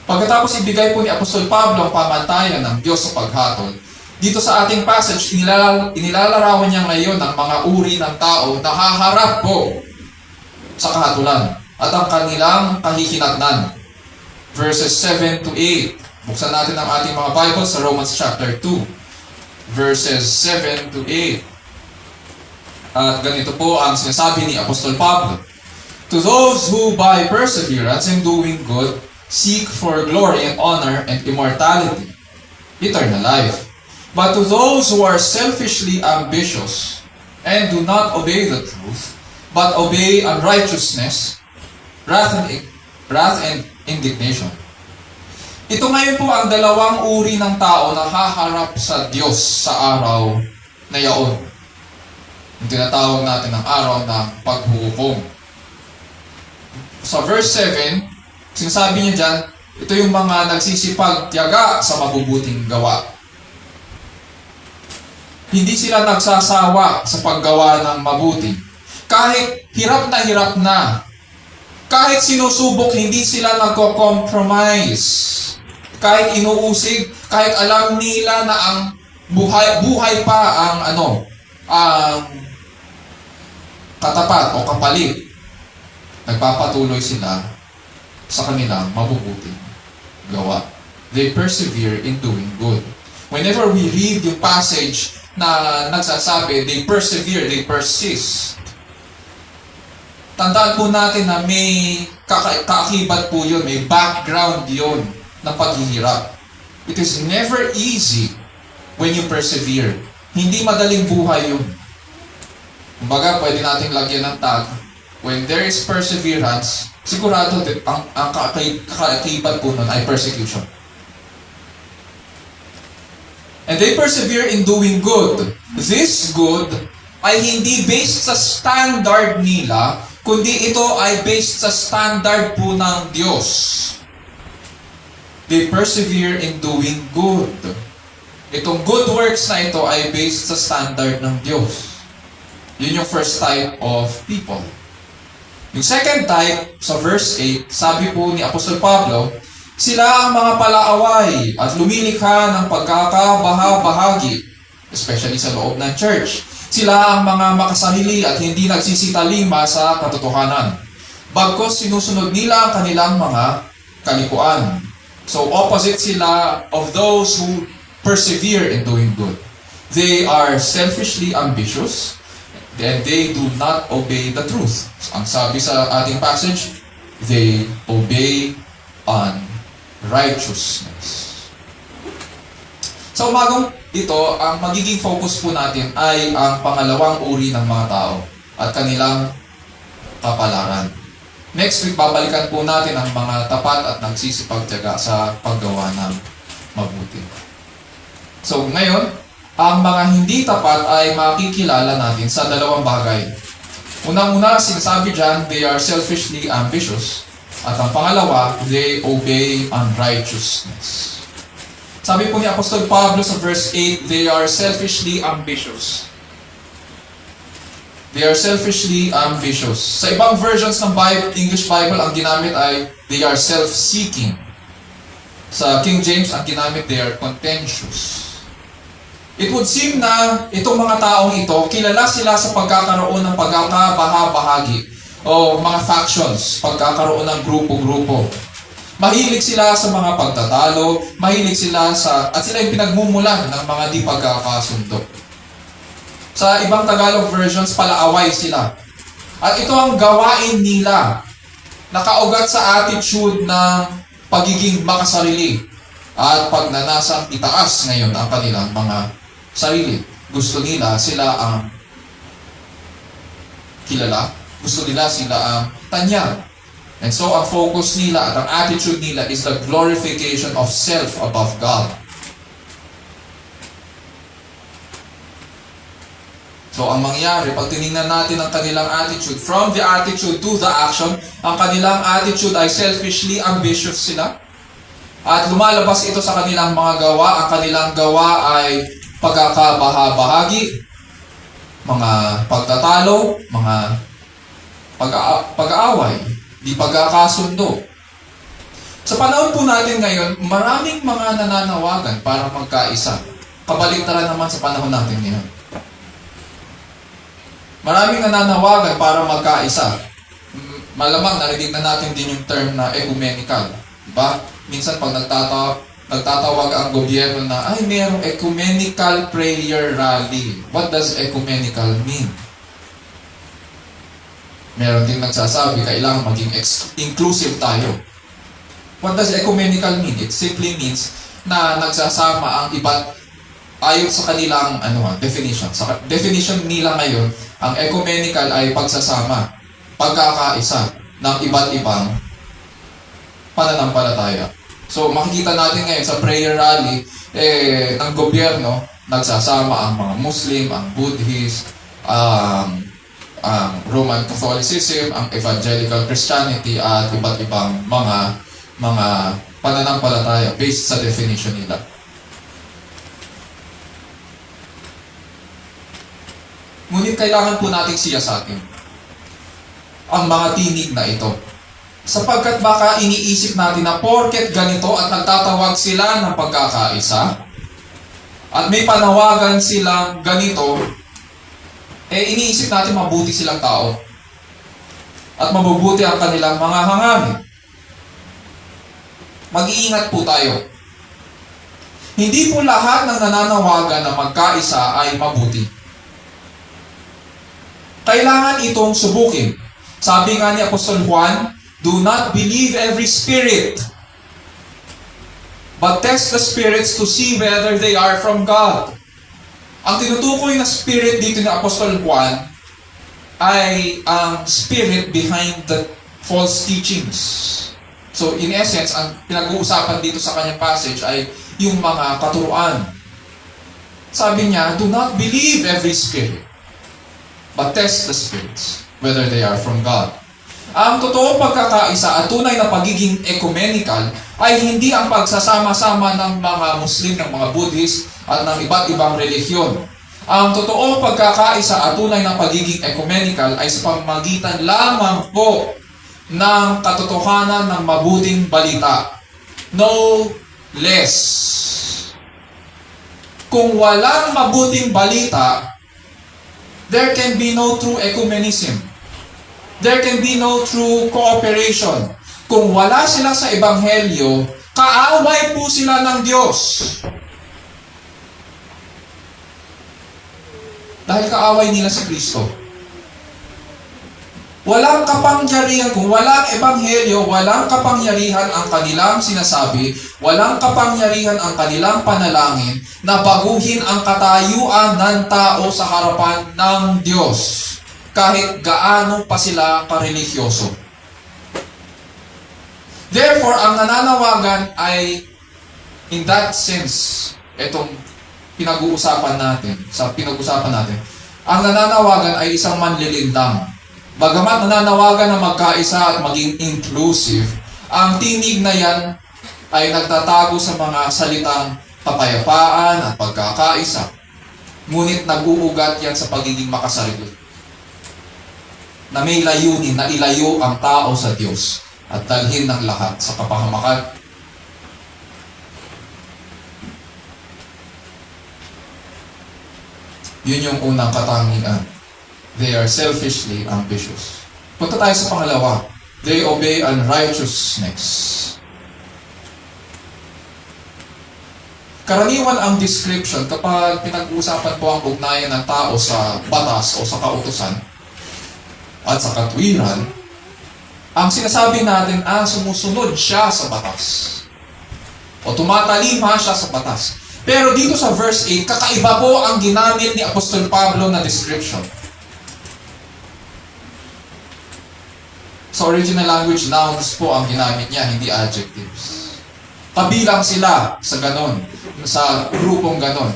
Pagkatapos ibigay po ni Apostol Pablo ang pamantayan ng Diyos sa paghatol, dito sa ating passage, inilalarawan niya ngayon ang mga uri ng tao na haharap po sa kahatulan at ang kanilang kahihinatnan. Verses 7 to 8. Buksan natin ang ating mga Bible sa Romans chapter 2. Verses 7 to 8. At ganito po ang sinasabi ni Apostol Pablo. To those who by perseverance in doing good seek for glory and honor and immortality, eternal life. But to those who are selfishly ambitious and do not obey the truth, but obey unrighteousness, wrath and indignation. Ito ngayon po ang dalawang uri ng tao na haharap sa Diyos sa araw na yaon. Yung tinatawag natin ang araw ng paghuhukom. Sa verse 7, sinasabi niya dyan, ito yung mga nagsisipag tiyaga sa mabubuting gawa. Hindi sila nagsasawa sa paggawa ng mabuti. Kahit hirap na, kahit sinusubok, hindi sila nagko-compromise. Kahit inuusig, kahit alam nila na ang buhay pa ang katapat o kapalit, nagpapatuloy sila sa kanilang mabubuting gawa. They persevere in doing good. Whenever we read yung passage na nagsasabi, they persevere, they persist, tandaan po natin na may kaakibat po yun, may background yun ng paghihirap. It is never easy when you persevere. Hindi madaling buhay yun. Kumbaga, pwede natin lagyan ng tag, when there is perseverance, sigurado ang kaakibat po nun ay persecution. And they persevere in doing good. This good ay hindi based sa standard nila, kundi ito ay based sa standard po ng Diyos. They persevere in doing good. Itong good works na ito ay based sa standard ng Diyos. Yun yung first type of people. Yung second type, sa verse 8, sabi po ni Apostol Pablo, sila ang mga palaaway at lumilikha ng pagkakabaha-bahagi, especially sa loob ng church. Sila ang mga makasarili at hindi nagsisitalima sa katotohanan. Bagkus sinusunod nila ang kanilang mga kalikuan. So opposite sila of those who persevere in doing good. They are selfishly ambitious and they do not obey the truth. Ang sabi sa ating passage, they obey unrighteousness. Sa umagang ito, ang magiging focus po natin ay ang pangalawang uri ng mga tao at kanilang kapalaran. Next week, babalikan po natin ang mga tapat at nagsisipagtiyaga sa paggawa ng mabuti. So ngayon, ang mga hindi tapat ay makikilala natin sa dalawang bagay. Unang-una, sinasabi dyan, they are selfishly ambitious. At ang pangalawa, they obey unrighteousness. Sabi po ni Apostol Pablo sa verse 8, they are selfishly ambitious. They are selfishly ambitious. Sa ibang versions ng English Bible, ang ginamit ay they are self-seeking. Sa King James, ang ginamit they are contentious. It would seem na itong mga taong ito, kilala sila sa pagkakaroon ng pagkakabaha-bahagi o mga factions, pagkakaroon ng grupo-grupo. Mahilig sila sa mga pagtatalo, mahilig sila at sila yung pinagmumulan ng mga di pagkakasundo. Sa ibang Tagalog versions, palaaway sila. At ito ang gawain nila. Nakaugat sa attitude ng pagiging makasarili. At pagnanasang itaas ngayon ang kanilang mga sarili. Gusto nila sila ang kilala. Gusto nila sila ang tanyag. And so ang focus nila at ang attitude nila is the glorification of self above God. So ang mangyari, pag tinignan natin ang kanilang attitude, from the attitude to the action, ang kanilang attitude ay selfishly ambitious sila. At lumalabas ito sa kanilang mga gawa. Ang kanilang gawa ay pagkakabaha-bahagi, mga pagtatalo, mga pag-aaway, di pagkakasundo. Sa panahon po natin ngayon, maraming mga nananawagan para magkaisa. Kabaligtaran naman sa panahon natin ngayon. Maraming nananawagan para magkaisa. Malamang narinig na natin din yung term na ecumenical. Diba? Minsan pag nagtatawag ang gobyerno na, ay, mayroong ecumenical prayer rally. What does ecumenical mean? Meron din nagsasabi, kailangan maging inclusive tayo. What does ecumenical mean? It simply means na nagsasama ang iba't ayon sa kanilang definition. Sa definition nila ngayon, ang ecumenical ay pagsasama, pagkakaisa ng iba't ibang pananampalataya. So makikita natin ngayon sa prayer rally, ang gobyerno, nagsasama ang mga Muslim, ang Buddhist, ang Roman Catholicism, ang Evangelical Christianity, at iba't ibang mga pananampalataya based sa definition nila. Ngunit kailangan po nating siyasatin ang mga tinig na ito. Sapagkat baka iniisip natin na porket ganito at nagtatawag sila ng pagkakaisa, at may panawagan silang ganito, iniisip natin mabuti silang tao. At mabubuti ang kanilang mga hangarin. Mag-iingat po tayo. Hindi po lahat ng nananawagan na magkaisa ay mabuti. Kailangan itong subukin. Sabi nga ni Apostol Juan, do not believe every spirit, but test the spirits to see whether they are from God. Ang tinutukoy na spirit dito ni Apostol Juan ay ang spirit behind the false teachings. So in essence, ang pinag-uusapan dito sa kanyang passage ay yung mga katuruan. Sabi niya, do not believe every spirit, but test the spirits, whether they are from God. Ang totoong pagkakaisa at tunay na pagiging ecumenical ay hindi ang pagsasama-sama ng mga Muslim, ng mga Buddhist, at ng iba't ibang relihiyon. Ang totoong pagkakaisa at tunay na pagiging ecumenical ay sa pamamagitan lamang po ng katotohanan ng mabuting balita. No less. Kung walang mabuting balita, there can be no true ecumenism. There can be no true cooperation. Kung wala sila sa Ebanghelyo, kaaway po sila ng Diyos. Dahil kaaway nila sa Kristo. Walang kapangyarihan, kung walang Ebanghelyo, walang kapangyarihan ang kanilang sinasabi, walang kapangyarihan ang kanilang panalangin na baguhin ang katayuan ng tao sa harapan ng Diyos. Kahit gaano pa sila karelihiyoso. Therefore, ang nananawagan ay, in that sense, itong pinag-uusapan natin, ang nananawagan ay isang manlilindang. Bagamat nananawagan na magkaisa at maging inclusive, ang tinig na yan ay nagtatago sa mga salitang kapayapaan at pagkakaisa. Ngunit nag-uugat yan sa pagiging makasarili. Na may layunin na ilayo ang tao sa Diyos at dalhin ng lahat sa kapahamakan. Yun yung unang katangian. They are selfishly ambitious. Punta tayo sa pangalawa. They obey unrighteousness. Karaniwan ang description kapag pinag-uusapan po ang ugnayan ng tao sa batas o sa kautusan at sa katwiran, ang sinasabi natin, sumusunod siya sa batas. O tumatalima siya sa batas. Pero dito sa verse 8, kakaiba po ang ginamit ni Apostol Pablo na description. Sa original language, nouns po ang ginamit niya, hindi adjectives. Kabilang sila sa ganon, sa grupong ganon.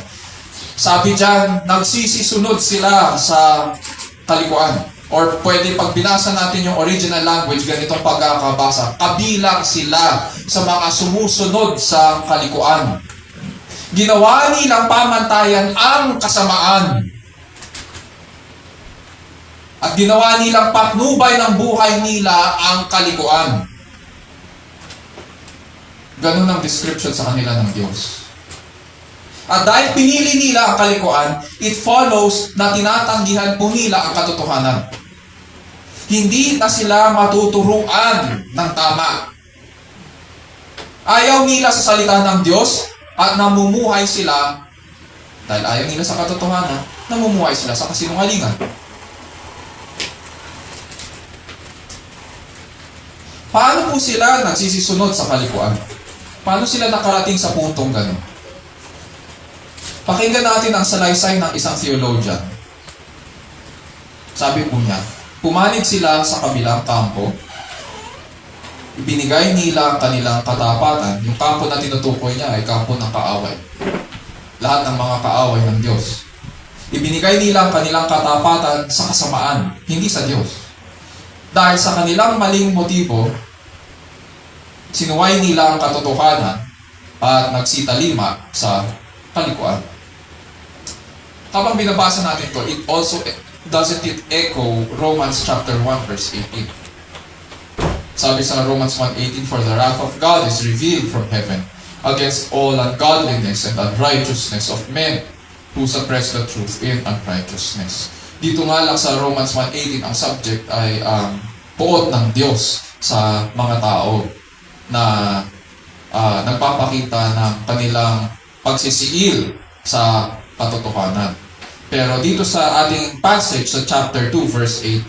Sabi dyan, nagsisisunod sila sa kalikuan. Or pwede pag binasa natin yung original language, ganitong pagkakabasa, kabilang sila sa mga sumusunod sa kalikuan. Ginawa nilang pamantayan ang kasamaan. At ginawa nilang patnubay ng buhay nila ang kalikuan. Ganun ang description sa kanila ng Diyos. At dahil pinili nila ang kalikuan, it follows na tinatanggihan po nila ang katotohanan. Hindi na sila matuturuan ng tama. Ayaw nila sa salita ng Diyos at namumuhay sila, dahil ayaw nila sa katotohanan, namumuhay sila sa kasinungalingan. Paano po sila nagsisisunod sa kalikuan? Paano sila nakarating sa puntong gano'n? Pakinggan natin ang salaysay ng isang theologian. Sabi po niya, pumanig sila sa kabilang kampo, ibinigay nila ang kanilang katapatan. Yung kampo na tinutukoy niya ay kampo ng kaaway. Lahat ng mga kaaway ng Diyos. Ibinigay nila ang kanilang katapatan sa kasamaan, hindi sa Diyos. Dahil sa kanilang maling motibo, sinuway nila ang katotohanan at nagsitalima sa kalikuan. Habang binabasa natin to, it also doesn't it echo Romans chapter 1 verse 18. Sabi sa Romans 1:18, for the wrath of God is revealed from heaven against all ungodliness and unrighteousness of men who suppress the truth in unrighteousness. Dito nga lang sa Romans 1:18, ang subject ay ang puot ng Diyos sa mga tao na nagpapakita ng kanilang pagsisiil sa katotohanan. Pero dito sa ating passage sa chapter 2 verse 8,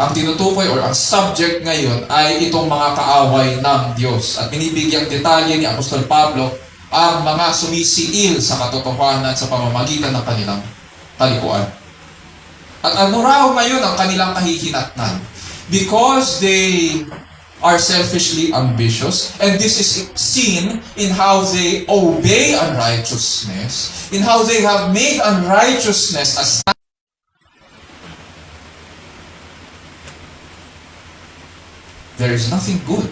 ang tinutukoy or ang subject ngayon ay itong mga kaaway ng Diyos. At binibigyang detalye ni Apostol Pablo ang mga sumisiil sa katotohanan sa pamamagitan ng kanilang kalikuan. At ano raw ngayon ang kanilang kahihinatnan? Because they are selfishly ambitious, and this is seen in how they obey unrighteousness, in how they have made unrighteousness as there is nothing good.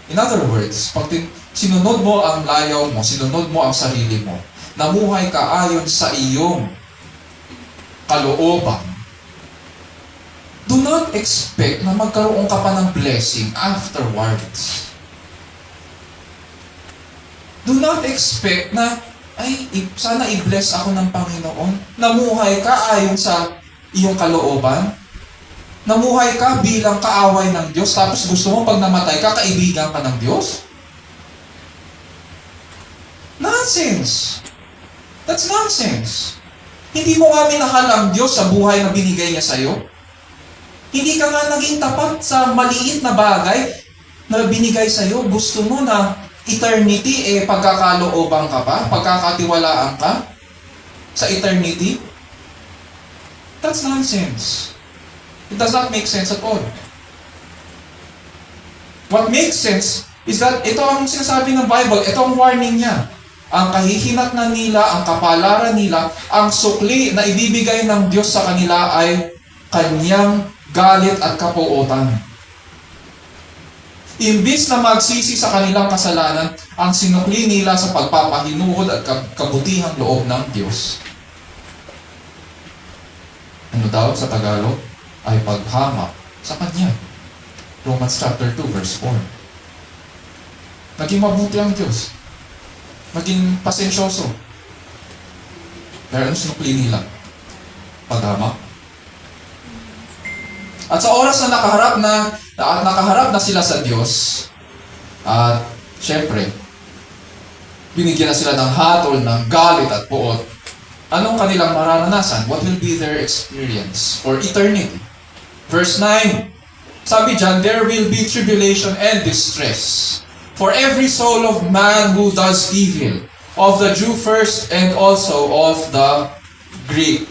In other words, pag sinunod mo ang layaw mo, sinunod mo ang sarili mo, namuhay ka ayon sa iyong kalooban, do not expect na magkaroon ka pa ng blessing afterwards. Do not expect na, sana i-bless ako ng Panginoon. Namuhay ka ayon sa iyong kalooban. Namuhay ka bilang kaaway ng Diyos, tapos gusto mo pag namatay ka, kaibigan ka ng Diyos? Nonsense! That's nonsense. Hindi mo nga minahal ang Diyos sa buhay na binigay niya sa'yo. Hindi ka nga naging tapat sa maliit na bagay na binigay sa'yo. Gusto mo na eternity, pagkakalooban ka pa, pagkakatiwalaan ka sa eternity. That's nonsense. It does not make sense at all. What makes sense is that ito ang sinasabi ng Bible, ito ang warning niya. Ang kahihinatnan nila, ang kapalaran nila, ang sukli na ibibigay ng Diyos sa kanila ay Kanyang galit at kapuotan. Imbis na magsisi sa kanilang kasalanan, ang sinukli nila sa pagpapahinuhod at kabutihang loob ng Diyos. Ano daw sa Tagalog? Ay paghamak sa Kanya. Romans chapter 2 verse 4. Naging mabuti ang Diyos. Naging pasensyoso. Pero ano sinukli nila? Paghamak. At sa oras na nakaharap na sila sa Diyos, at syempre, binigyan na sila ng hatol, ng galit at puot, anong kanilang mararanasan? What will be their experience for eternity? Verse 9, sabi dyan, there will be tribulation and distress for every soul of man who does evil, of the Jew first and also of the Greek.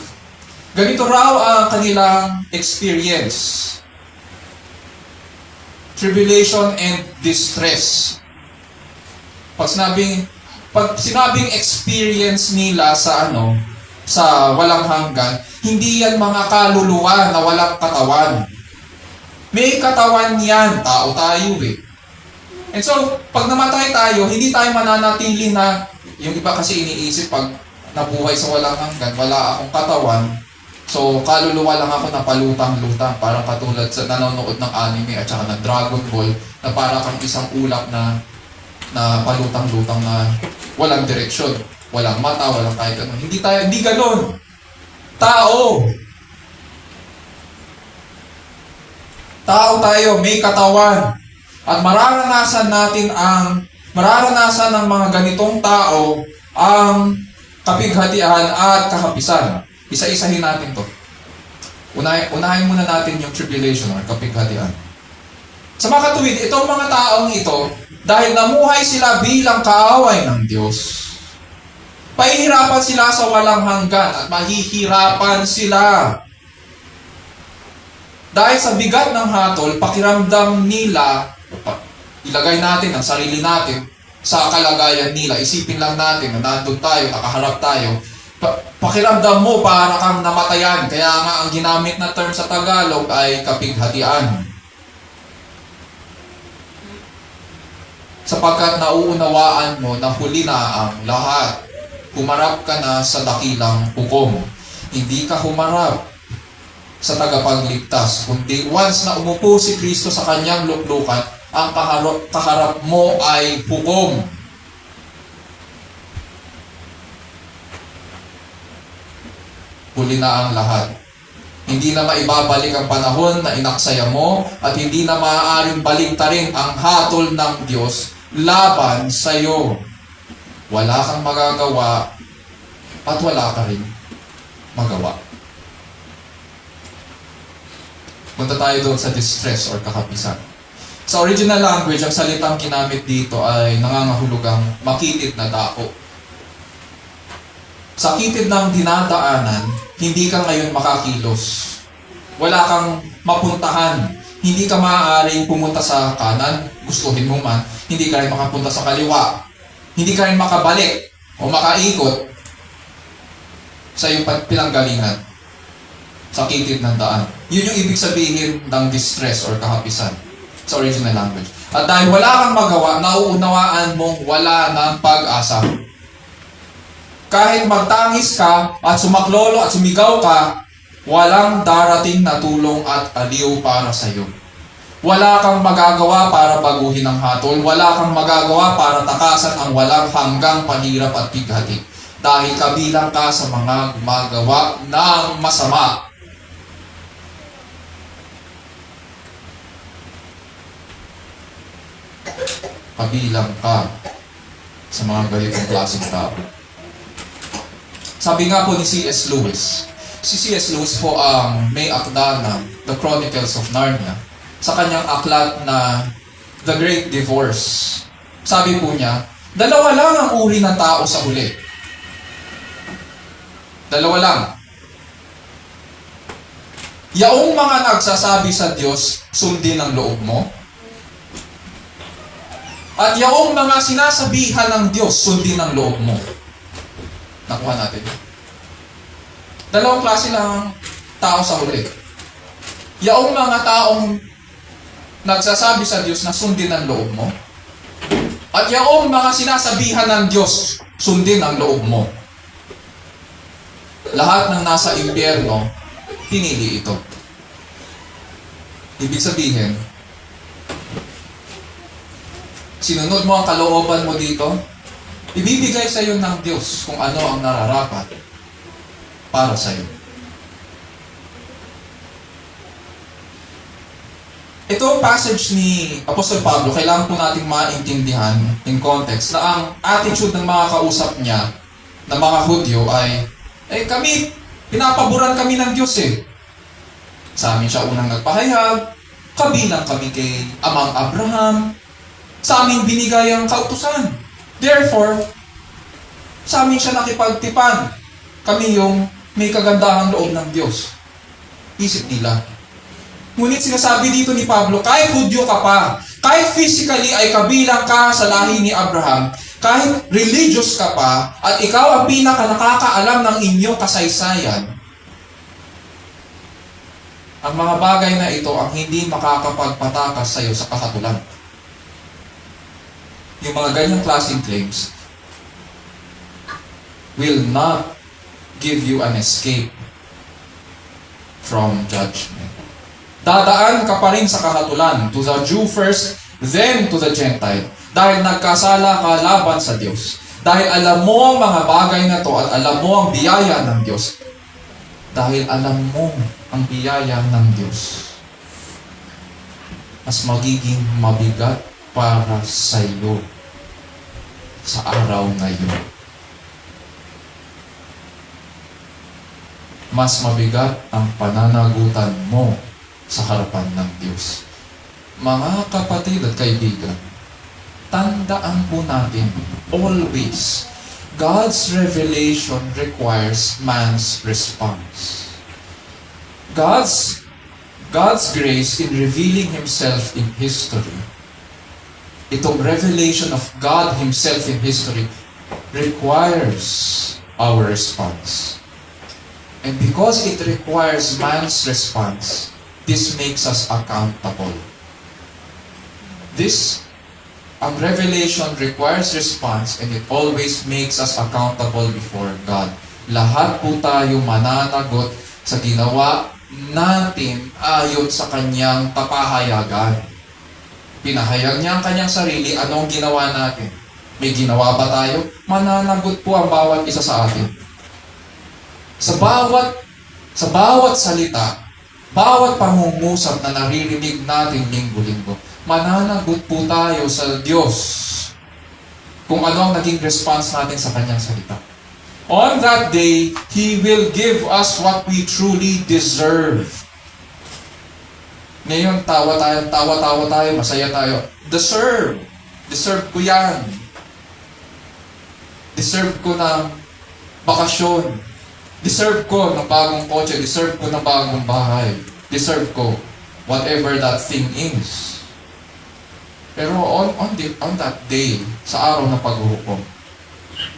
Ganito raw ang kanilang experience. Tribulation and distress. Pag sinabing experience nila sa sa walang hanggan, hindi yan mga kaluluwa na walang katawan. May katawan yan, tao tayo And so, pag namatay tayo, hindi tayo mananatili na, yung iba kasi iniisip pag nabuhay sa walang hanggan, wala akong katawan, so kaluluwa lang ako na palutang-lutang, parang katulad sa nanonood ng anime at saka ng Dragon Ball, na parang kang isang ulap na palutang-lutang na walang direksyon, walang mata, walang kahit ano. Hindi ganon. Tao tayo, may katawan. At mararanasan ng mga ganitong tao ang kapighatian at kahapisan. Isa-isahin natin to. Unahin muna natin yung tribulation or kapighatian. Sa mga katuwid, itong mga taong ito, dahil namuhay sila bilang kaaway ng Diyos, pahihirapan sila sa walang hanggan at mahihirapan sila. Dahil sa bigat ng hatol, pakiramdam nila, ilagay natin ang sarili natin sa kalagayan nila. Isipin lang natin na nandun tayo, nakaharap tayo. Pakiramdam mo para kang namatayan. Kaya nga ang ginamit na term sa Tagalog ay kapighatian. Sapagkat nauunawaan mo na huli na ang lahat. Humarap ka na sa dakilang hukom. Hindi ka humarap sa tagapagligtas, kundi once na umupo si Kristo sa kanyang luklukan, ang kaharap mo ay hukom. Huli na ang lahat. Hindi na maibabalik ang panahon na inaksaya mo at hindi na maaaring baliktarin ang hatol ng Diyos laban sa iyo. Wala kang magagawa at wala ka rin magawa. Punta tayo doon sa distress or kakapisan. Sa original language, ang salitang ginamit dito ay nangangahulugang makitid na dako. Sa kitid ng dinadaanan, hindi ka ngayon makakilos. Wala kang mapuntahan. Hindi ka maaaring pumunta sa kanan, gustuhin mo man. Hindi ka rin makapunta sa kaliwa. Hindi ka rin makabalik o makaikot sa iyong pinanggalingan sa kitid ng daan. Yun yung ibig sabihin ng distress or kahapisan sa original language. At dahil wala kang magawa, nauunawaan mong wala ng pag-asa. Kahit magtangis ka at sumaklolo at sumigaw ka, walang darating na tulong at aliw para sa iyo. Wala kang magagawa para baguhin ang hatol. Wala kang magagawa para takasan ang walang hanggang panirap at bighati. Dahil kabilang ka sa mga gumagawa ng masama. Kabilang ka sa mga ganitong klaseng tao. Sabi nga po ni C.S. Lewis, si C.S. Lewis po ang may akda ng The Chronicles of Narnia sa kanyang aklat na The Great Divorce. Sabi po niya, dalawa lang ang uri ng tao sa huli. Dalawa lang. Yaong mga nagsasabi sa Diyos, sundin ang loob mo. At yaong mga sinasabihan ng Diyos, sundin ang loob mo. Nakuha natin. Dalawang klase lang tao sa huli. Yaong mga taong nagsasabi sa Diyos na sundin ang loob mo. At yaong mga sinasabihan ng Diyos, sundin ang loob mo. Lahat ng nasa impyerno, pinili ito. Ibig sabihin, sinunod mo ang kalooban mo dito, ibibigay sa iyo ng Diyos kung ano ang nararapat para sa iyo. Itong passage ni Apostol Pablo, kailangan po nating maintindihan in context na ang attitude ng mga kausap niya na mga Hudyo ay kami, pinapaboran kami ng Diyos eh. Sa amin siya unang nagpahayag, kabilang kami kay Amang Abraham, sa amin binigay ang kautusan. Therefore, sa amin siya nakipagtipan. Kami yung may kagandahang loob ng Diyos. Isip nila. Ngunit sinasabi dito ni Pablo, kahit Hudyo ka pa, kahit physically ay kabilang ka sa lahi ni Abraham, kahit religious ka pa, at ikaw ang pinaka nakakaalam ng inyong kasaysayan, ang mga bagay na ito ang hindi makakapagpatakas sa iyo sa kakatulan. Yung mga ganyang klaseng claims will not give you an escape from judgment. Dadaan ka pa rin sa kakatulan, to the Jew first, then to the Gentile. Dahil nagkasala ka laban sa Diyos. Dahil alam mo ang mga bagay na to at alam mo ang biyaya ng Diyos. Dahil alam mo ang biyaya ng Diyos, mas magiging mabigat para sa iyo sa araw na iyon. Mas mabigat ang pananagutan mo sa harapan ng Diyos. Mga kapatid at kaibigan, tandaan po natin, always, God's revelation requires man's response. God's grace in revealing Himself in history, itong revelation of God Himself in history, requires our response. And because it requires man's response, this makes us accountable. Ang revelation requires response and it always makes us accountable before God. Lahat po tayo mananagot sa ginawa natin ayon sa kanyang kapahayagan. Pinahayag niya ang kanyang sarili, anong ginawa natin? May ginawa ba tayo? Mananagot po ang bawat isa sa atin. Sa bawat salita, bawat pangungusap na naririnig natin linggo-linggo, mananagot po tayo sa Diyos kung ano ang naging response natin sa kanyang salita. On that day, He will give us what we truly deserve. Ngayon, tawa tayo, masaya tayo. Deserve ko yan. Deserve ko ng bakasyon. Deserve ko ng bagong kotse. Deserve ko ng bagong bahay. Deserve ko whatever that thing is. Pero on that day, sa araw ng paghuhukom,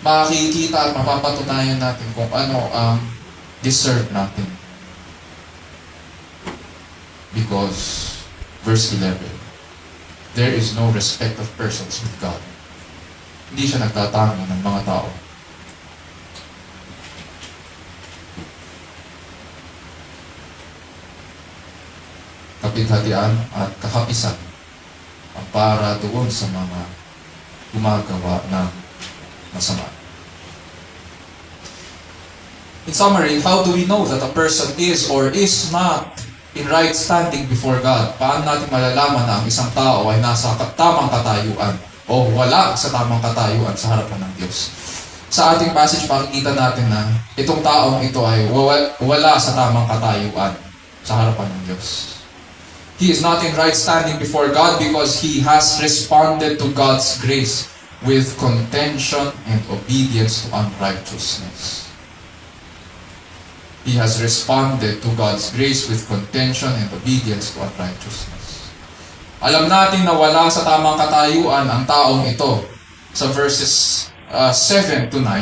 makikita at mapapatunayan natin kung ano ang deserve natin. Because, verse 11, there is no respect of persons with God. Hindi siya nagtatangi ng mga tao. Kapighatian at kakapisan ang para doon sa mga gumagawa ng masama. In summary, how do we know that a person is or is not in right standing before God? Paano natin malalaman na ang isang tao ay nasa tamang katayuan o wala sa tamang katayuan sa harapan ng Diyos? Sa ating passage, makikita natin na itong taong ito ay wala sa tamang katayuan sa harapan ng Diyos. He is not in right standing before God because he has responded to God's grace with contention and obedience to unrighteousness. He has responded to God's grace with contention and obedience to unrighteousness. Alam natin na wala sa tamang katayuan ang taong ito sa verses 7 to 9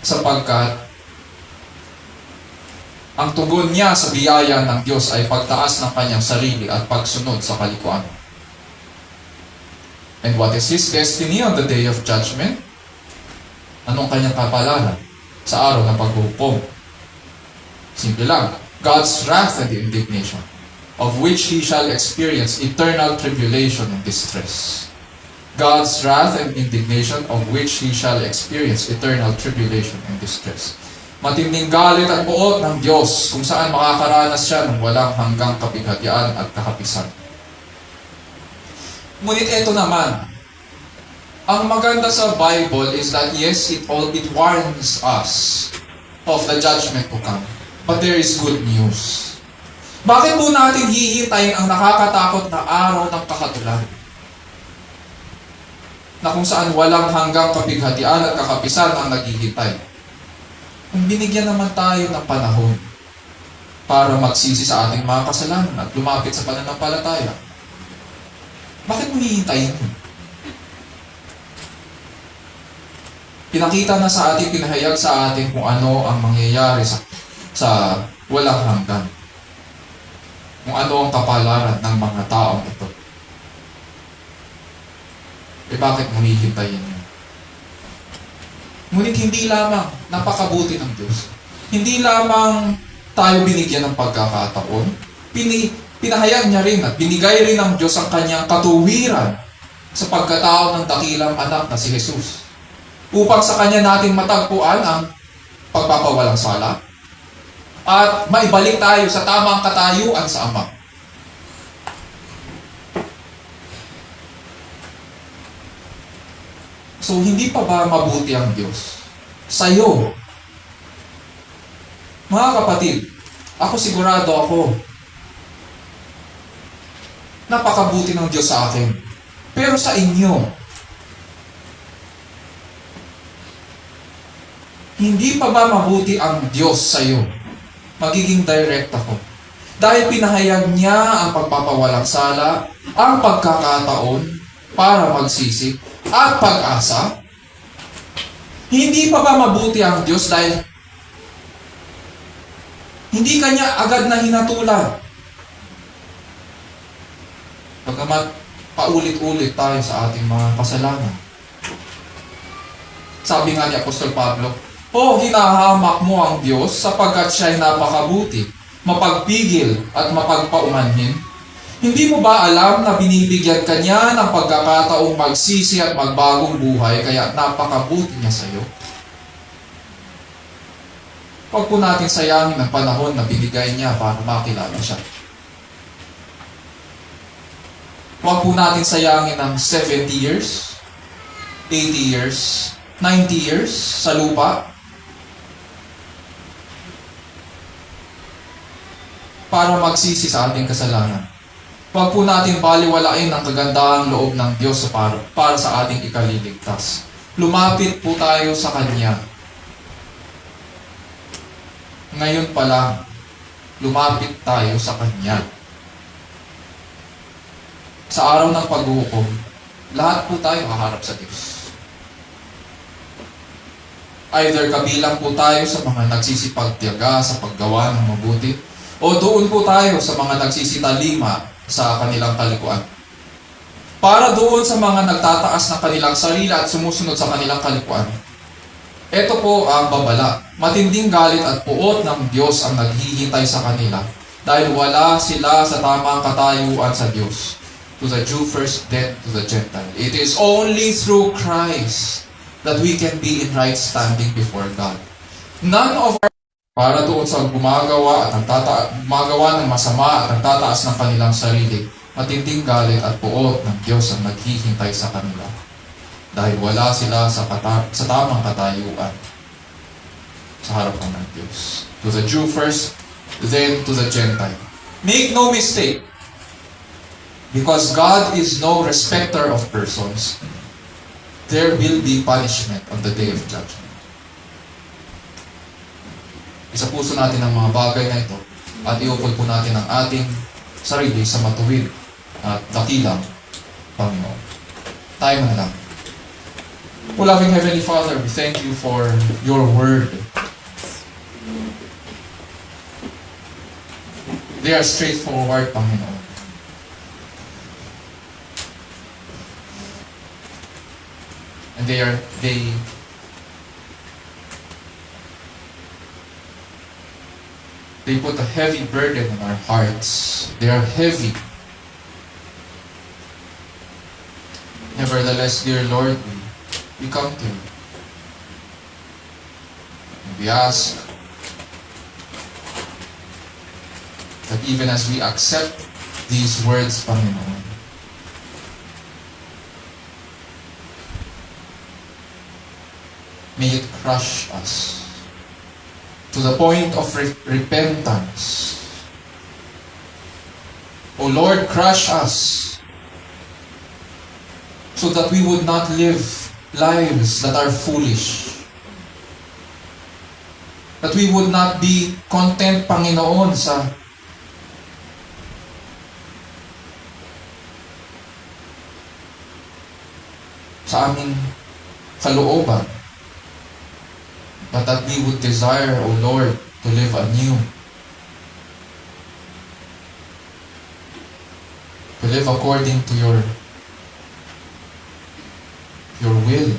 sapagkat ang tugon niya sa biyaya ng Diyos ay pagtaas ng kanyang sarili at pagsunod sa kalikuan. And what is his destiny on the day of judgment? Anong kanyang kapalaran sa araw ng paghuhukom? Simple lang, God's wrath and indignation, of which he shall experience eternal tribulation and distress. God's wrath and indignation, of which he shall experience eternal tribulation and distress. Matinding galit at buot ng Diyos kung saan makakaranas siya ng walang hanggang kapighatian at kakapisan. Ngunit ito naman, ang maganda sa Bible is that yes, it warns us of the judgment to come. But there is good news. Bakit po natin hihintayin ang nakakatakot na araw ng kakatulan? Na kung saan walang hanggang kapighatian at kakapisan ang naghihintay. Kung binigyan naman tayo ng panahon para magsisi sa ating mga kasalanan at lumapit sa pananampalataya, bakit mo hihintayin? Pinakita na sa atin, pinahayag sa atin kung ano ang mangyayari sa walang hanggan. Kung ano ang kapalaran ng mga taong ito. Bakit mo hihintayin yun? Ngunit hindi lamang napakabuti ng Diyos. Hindi lamang tayo binigyan ng pagkakataon. Pinahayag niya rin at binigay rin ng Diyos ang kanyang katuwiran sa pagkatao ng dakilang anak na si Jesus. Upang sa kanya natin matagpuan ang pagpapawalang sala at maibalik tayo sa tamang katayuan sa Ama. So, hindi pa ba mabuti ang Diyos? Sa'yo. Mga kapatid, ako sigurado ako napakabuti ng Diyos sa akin. Pero sa inyo, hindi pa ba mabuti ang Diyos sa iyo? Magiging direct ako. Dahil pinahayag niya ang pagpapawalang sala, ang pagkakataon para magsisi, at pag-asa. Hindi pa ba mabuti ang Diyos dahil hindi kanya agad na hinatulan? Pagkamat paulit-ulit tayo sa ating mga kasalanan. Sabi nga ni Apostol Pablo, hinahamak mo ang Diyos sapagkat siya'y napakabuti, mapagpigil at mapagpaumanhin. Hindi mo ba alam na binibigyan ka niya ng pagkakataong magsisi at magbagong buhay kaya napakabuti niya sa iyo? Huwag po natin sayangin ang panahon na binigay niya para makilala siya. Huwag po natin sayangin ang 70 years, 80 years, 90 years sa lupa para magsisi sa ating kasalanan. Huwag po natin baliwalain ang kagandahang loob ng Diyos para sa ating ikaliligtas. Lumapit po tayo sa Kanya. Ngayon pa lang, lumapit tayo sa Kanya. Sa araw ng paghuhukom, lahat po tayo haharap sa Diyos. Either kabilang po tayo sa mga nagsisipagtiyaga sa paggawa ng mabuti, o doon po tayo sa mga nagsisitalima sa kanilang kalikuan. Para doon sa mga nagtataas ng kanilang sarili at sumusunod sa kanilang kalikuan. Ito po ang babala. Matinding galit at puot ng Diyos ang naghihintay sa kanila dahil wala sila sa tamang katayuan sa Diyos. To the Jew first, then to the Gentile. It is only through Christ that we can be in right standing before God. None of our para doon sa gumagawa at gumagawa ng masama at nagtataas ng kanilang sarili, matinding galit at puot ng Diyos ang naghihintay sa kanila dahil wala sila sa tamang katayuan sa harapan ng Diyos. To the Jew first, then to the Gentile. Make no mistake, because God is no respecter of persons, there will be punishment on the day of judgment. Isa puso natin ang mga bagay na ito at iupol po natin ang ating sarili sa matuwid at dakilang Panginoon. Tayo na lang. O loving Heavenly Father, we thank you for your word. They are straightforward, Panginoon. And they put a heavy burden on our hearts. They are heavy. Nevertheless, dear Lord, we come to you. And we ask that even as we accept these words, Panginoon, may it crush us to the point of repentance. O Lord, crush us so that we would not live lives that are foolish. That we would not be content, Panginoon, sa aming kalooban. But that we would desire, O Lord, to live anew. To live according to your will.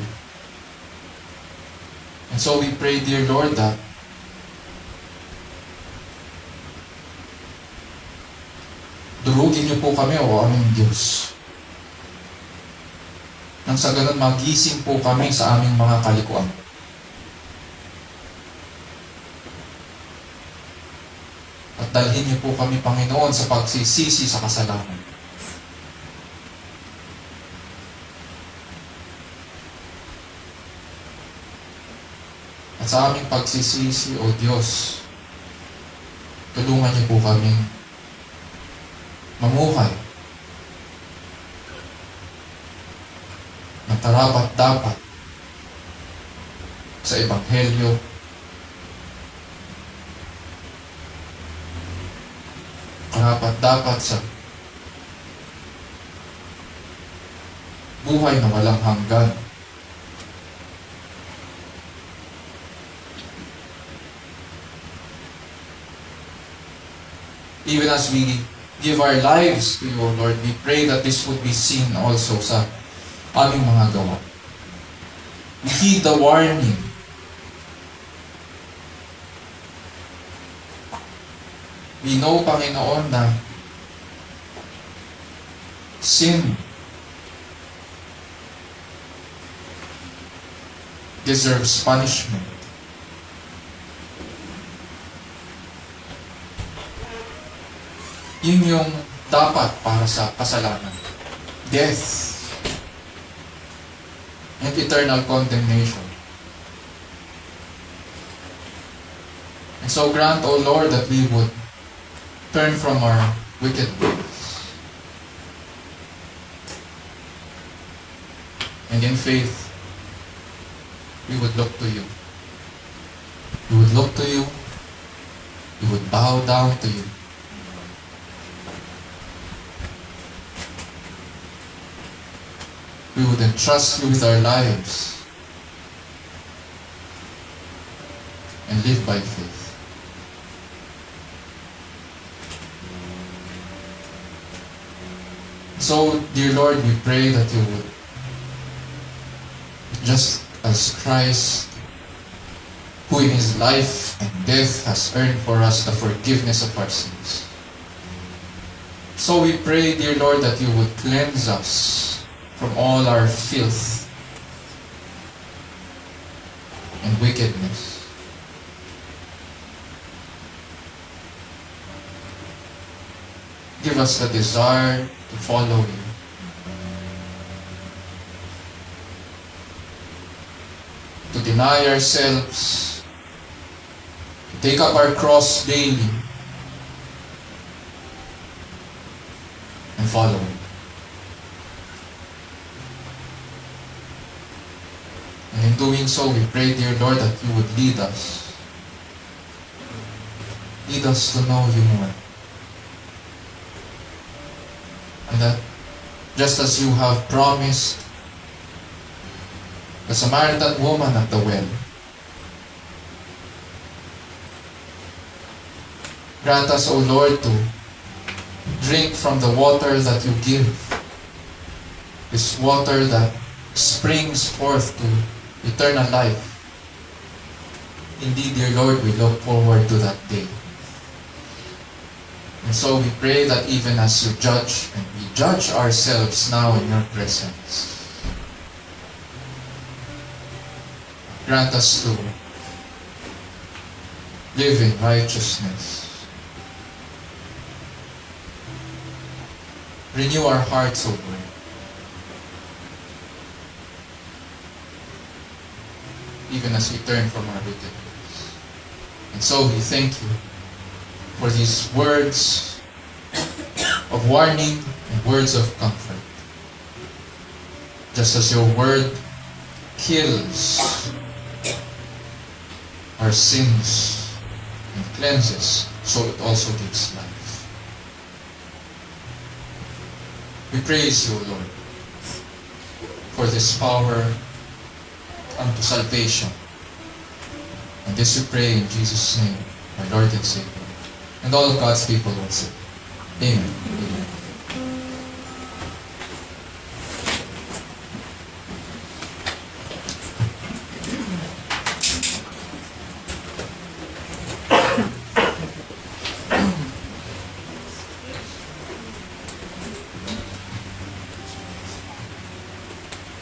And so we pray, dear Lord, that durugin niyo po kami, O aming Diyos. Nang sa ganun magising po kami sa aming mga kalikuan. At dalhin niyo po kami, Panginoon, sa pagsisisi sa kasalanan. At sa aming pagsisisi, O Diyos, tulungan niyo po kami mamuhay karapat-dapat sa Ebanghelyo, karapat-dapat sa buhay na walang hanggan. Even as we give our lives to you, O Lord, we pray that this would be seen also sa aming mga gawa. We heed the warning. We know, Panginoon, na sin deserves punishment. Yun yung dapat para sa kasalanan. Death and eternal condemnation. And so grant, O Lord, that we would turn from our wicked ways. And in faith, we would look to you. We would look to you. We would bow down to you. We would entrust you with our lives and live by faith. So, dear Lord, we pray that you would, just as Christ, who in his life and death has earned for us the forgiveness of our sins. So we pray, dear Lord, that you would cleanse us from all our filth and wickedness. Give us the desire to follow you. To deny ourselves, to take up our cross daily, and follow you. And in doing so, we pray, dear Lord, that you would lead us. Lead us to know you more. And that just as you have promised the Samaritan woman at the well, grant us, O Lord, to drink from the water that you give. This water that springs forth to eternal life. Indeed, dear Lord, we look forward to that day. And so we pray that even as you judge, and we judge ourselves now in your presence, grant us to live in righteousness. Renew our hearts, O Lord. Even as we turn from our wicked ways. And so we thank you for these words of warning and words of comfort. Just as your word kills our sins and cleanses, so it also gives life. We praise you, Lord, for this power unto salvation. And this we pray in Jesus' name, our Lord and Savior. And all of God's people will say, Amen. Amen.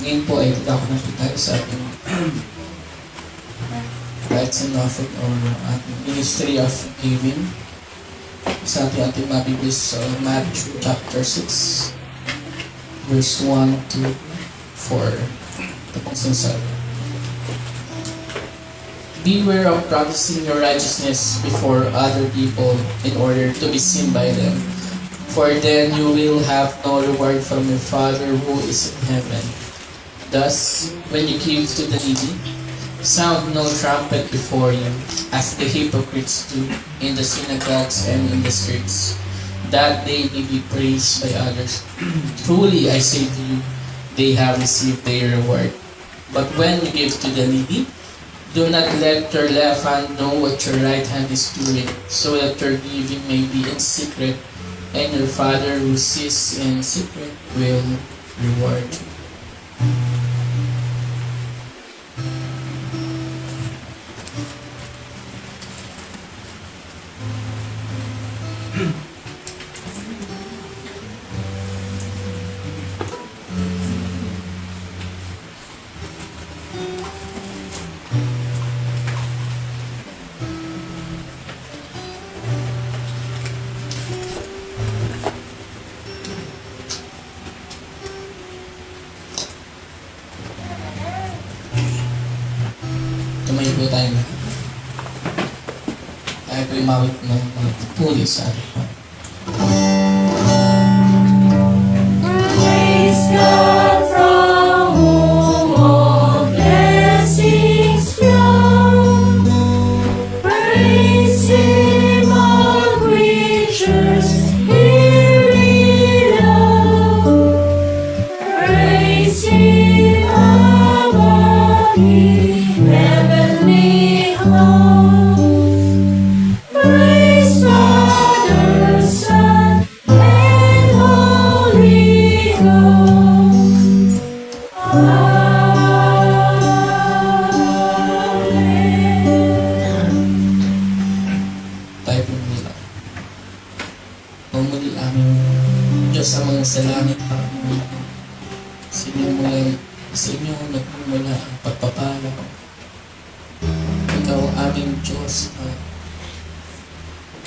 Ngayon po ay ako na po tayo sa ating rights and offering or ating ministry of giving. Sa ating mabibis sa Matthew chapter 6 verse 1 to 4. Ito pong sinasabi. Beware of practicing your righteousness before other people in order to be seen by them. For then you will have no reward from your Father who is in heaven. Thus, when you give to the needy, sound no trumpet before you, as the hypocrites do in the synagogues and in the streets, that they may be praised by others. Truly, I say to you, they have received their reward. But when you give to the needy, do not let your left hand know what your right hand is doing, so that your giving may be in secret, and your Father who sees in secret will reward you. Tumayo po tayo na. Tayo po imawit ng mga pulis sa ating Panginoon. Praise God from whom all blessings flow. Praise Him, all creatures here below. Praise Him above the heavenly host. Praise Father, Son, and Holy Ghost. Amen. Tayo po muna. Pumuli aming Diyos ang mga sa langit, Panginoon. Sa inyo nagmumula ang pagpapala. Ikaw ang aming Diyos na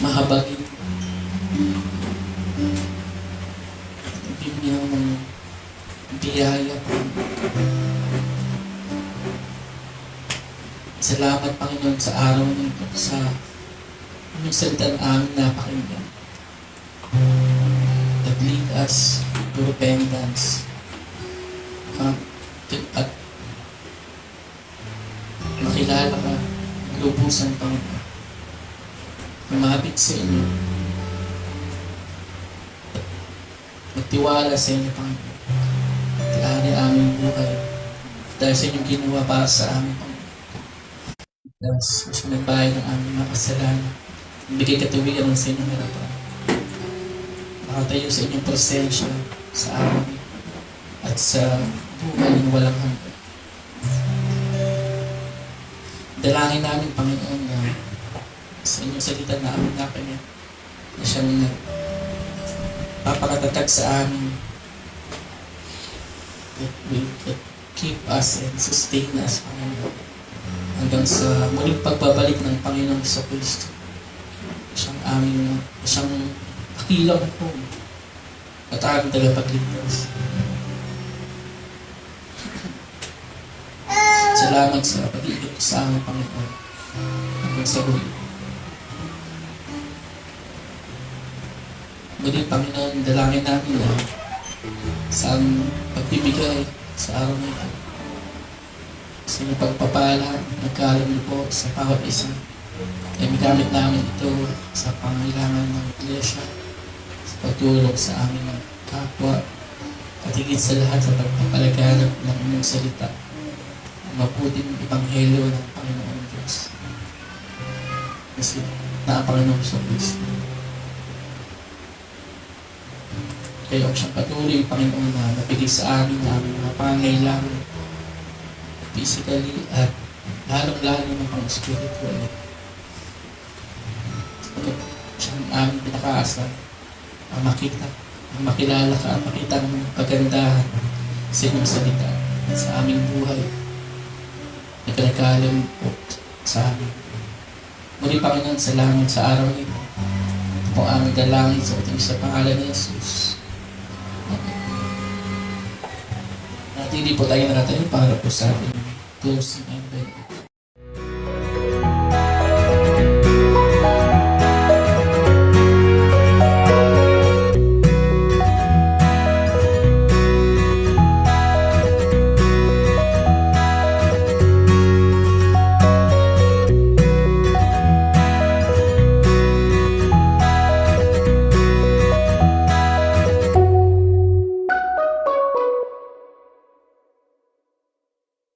mahabagin. Bibigyan ng biyaya, Panginoon. Salamat, Panginoon, sa araw nito, sa inyong salitan aming napakinggan. That lead us to repentance. At makilala ka, lubusan, Panginoon. Lumapit sa inyo. Magtiwala sa inyo, Panginoon. Tiyanin aming buhay. Dahil sa inyong ginawa para sa amin, Panginoon. Dahil sa sinagbayad ng aming mga kasalanan. Bigay katuwigan sa inyong harapan. Nakatayo sa inyong presensya sa amin at sa buhay ng walang hanggan. Dalangin namin, Panginoon, na sa inyong salita na aming nakinig, na siyang papakatatag sa amin, that keep us and sustain us, Panginoon, hanggang sa muling pagbabalik ng Panginoong Kristo. Siyang akilang po at aming tagapagligtas. Salamat sa pag-iigit sa aming Panginoon hanggang sa huli. Muli, Panginoon, dalangin namin na sa aming pagbibigay sa araw na ito. Sa inyong pagpapala, nagkaalam niyo po sa bawat isa. Ay magamit namin ito sa pangailangan ng iglesia, sa pagtulong sa aming kapwa, at higit sa lahat sa pagpapalaganap ng inyong salita, ang mabuting ebanghelyo ng Panginoon Diyos. Kasi na ang Panginoon sa Kristo. Kaya siyang patuloy, Panginoon, na nabigay sa amin na aming mga pangailangan physically at lalong-lalo ng pang-spiritual. Siyang aming pinakaasa ang makilala ka at makita ng pagandahan sa inyong salita sa aming buhay na pinagkaalam po sa amin. Muli, Panginoon, salamat sa araw nito. Ito po ang aming dalangin sa ating sa pangalan ni Jesus. At hindi po tayo nakatayo para po sa ating closing and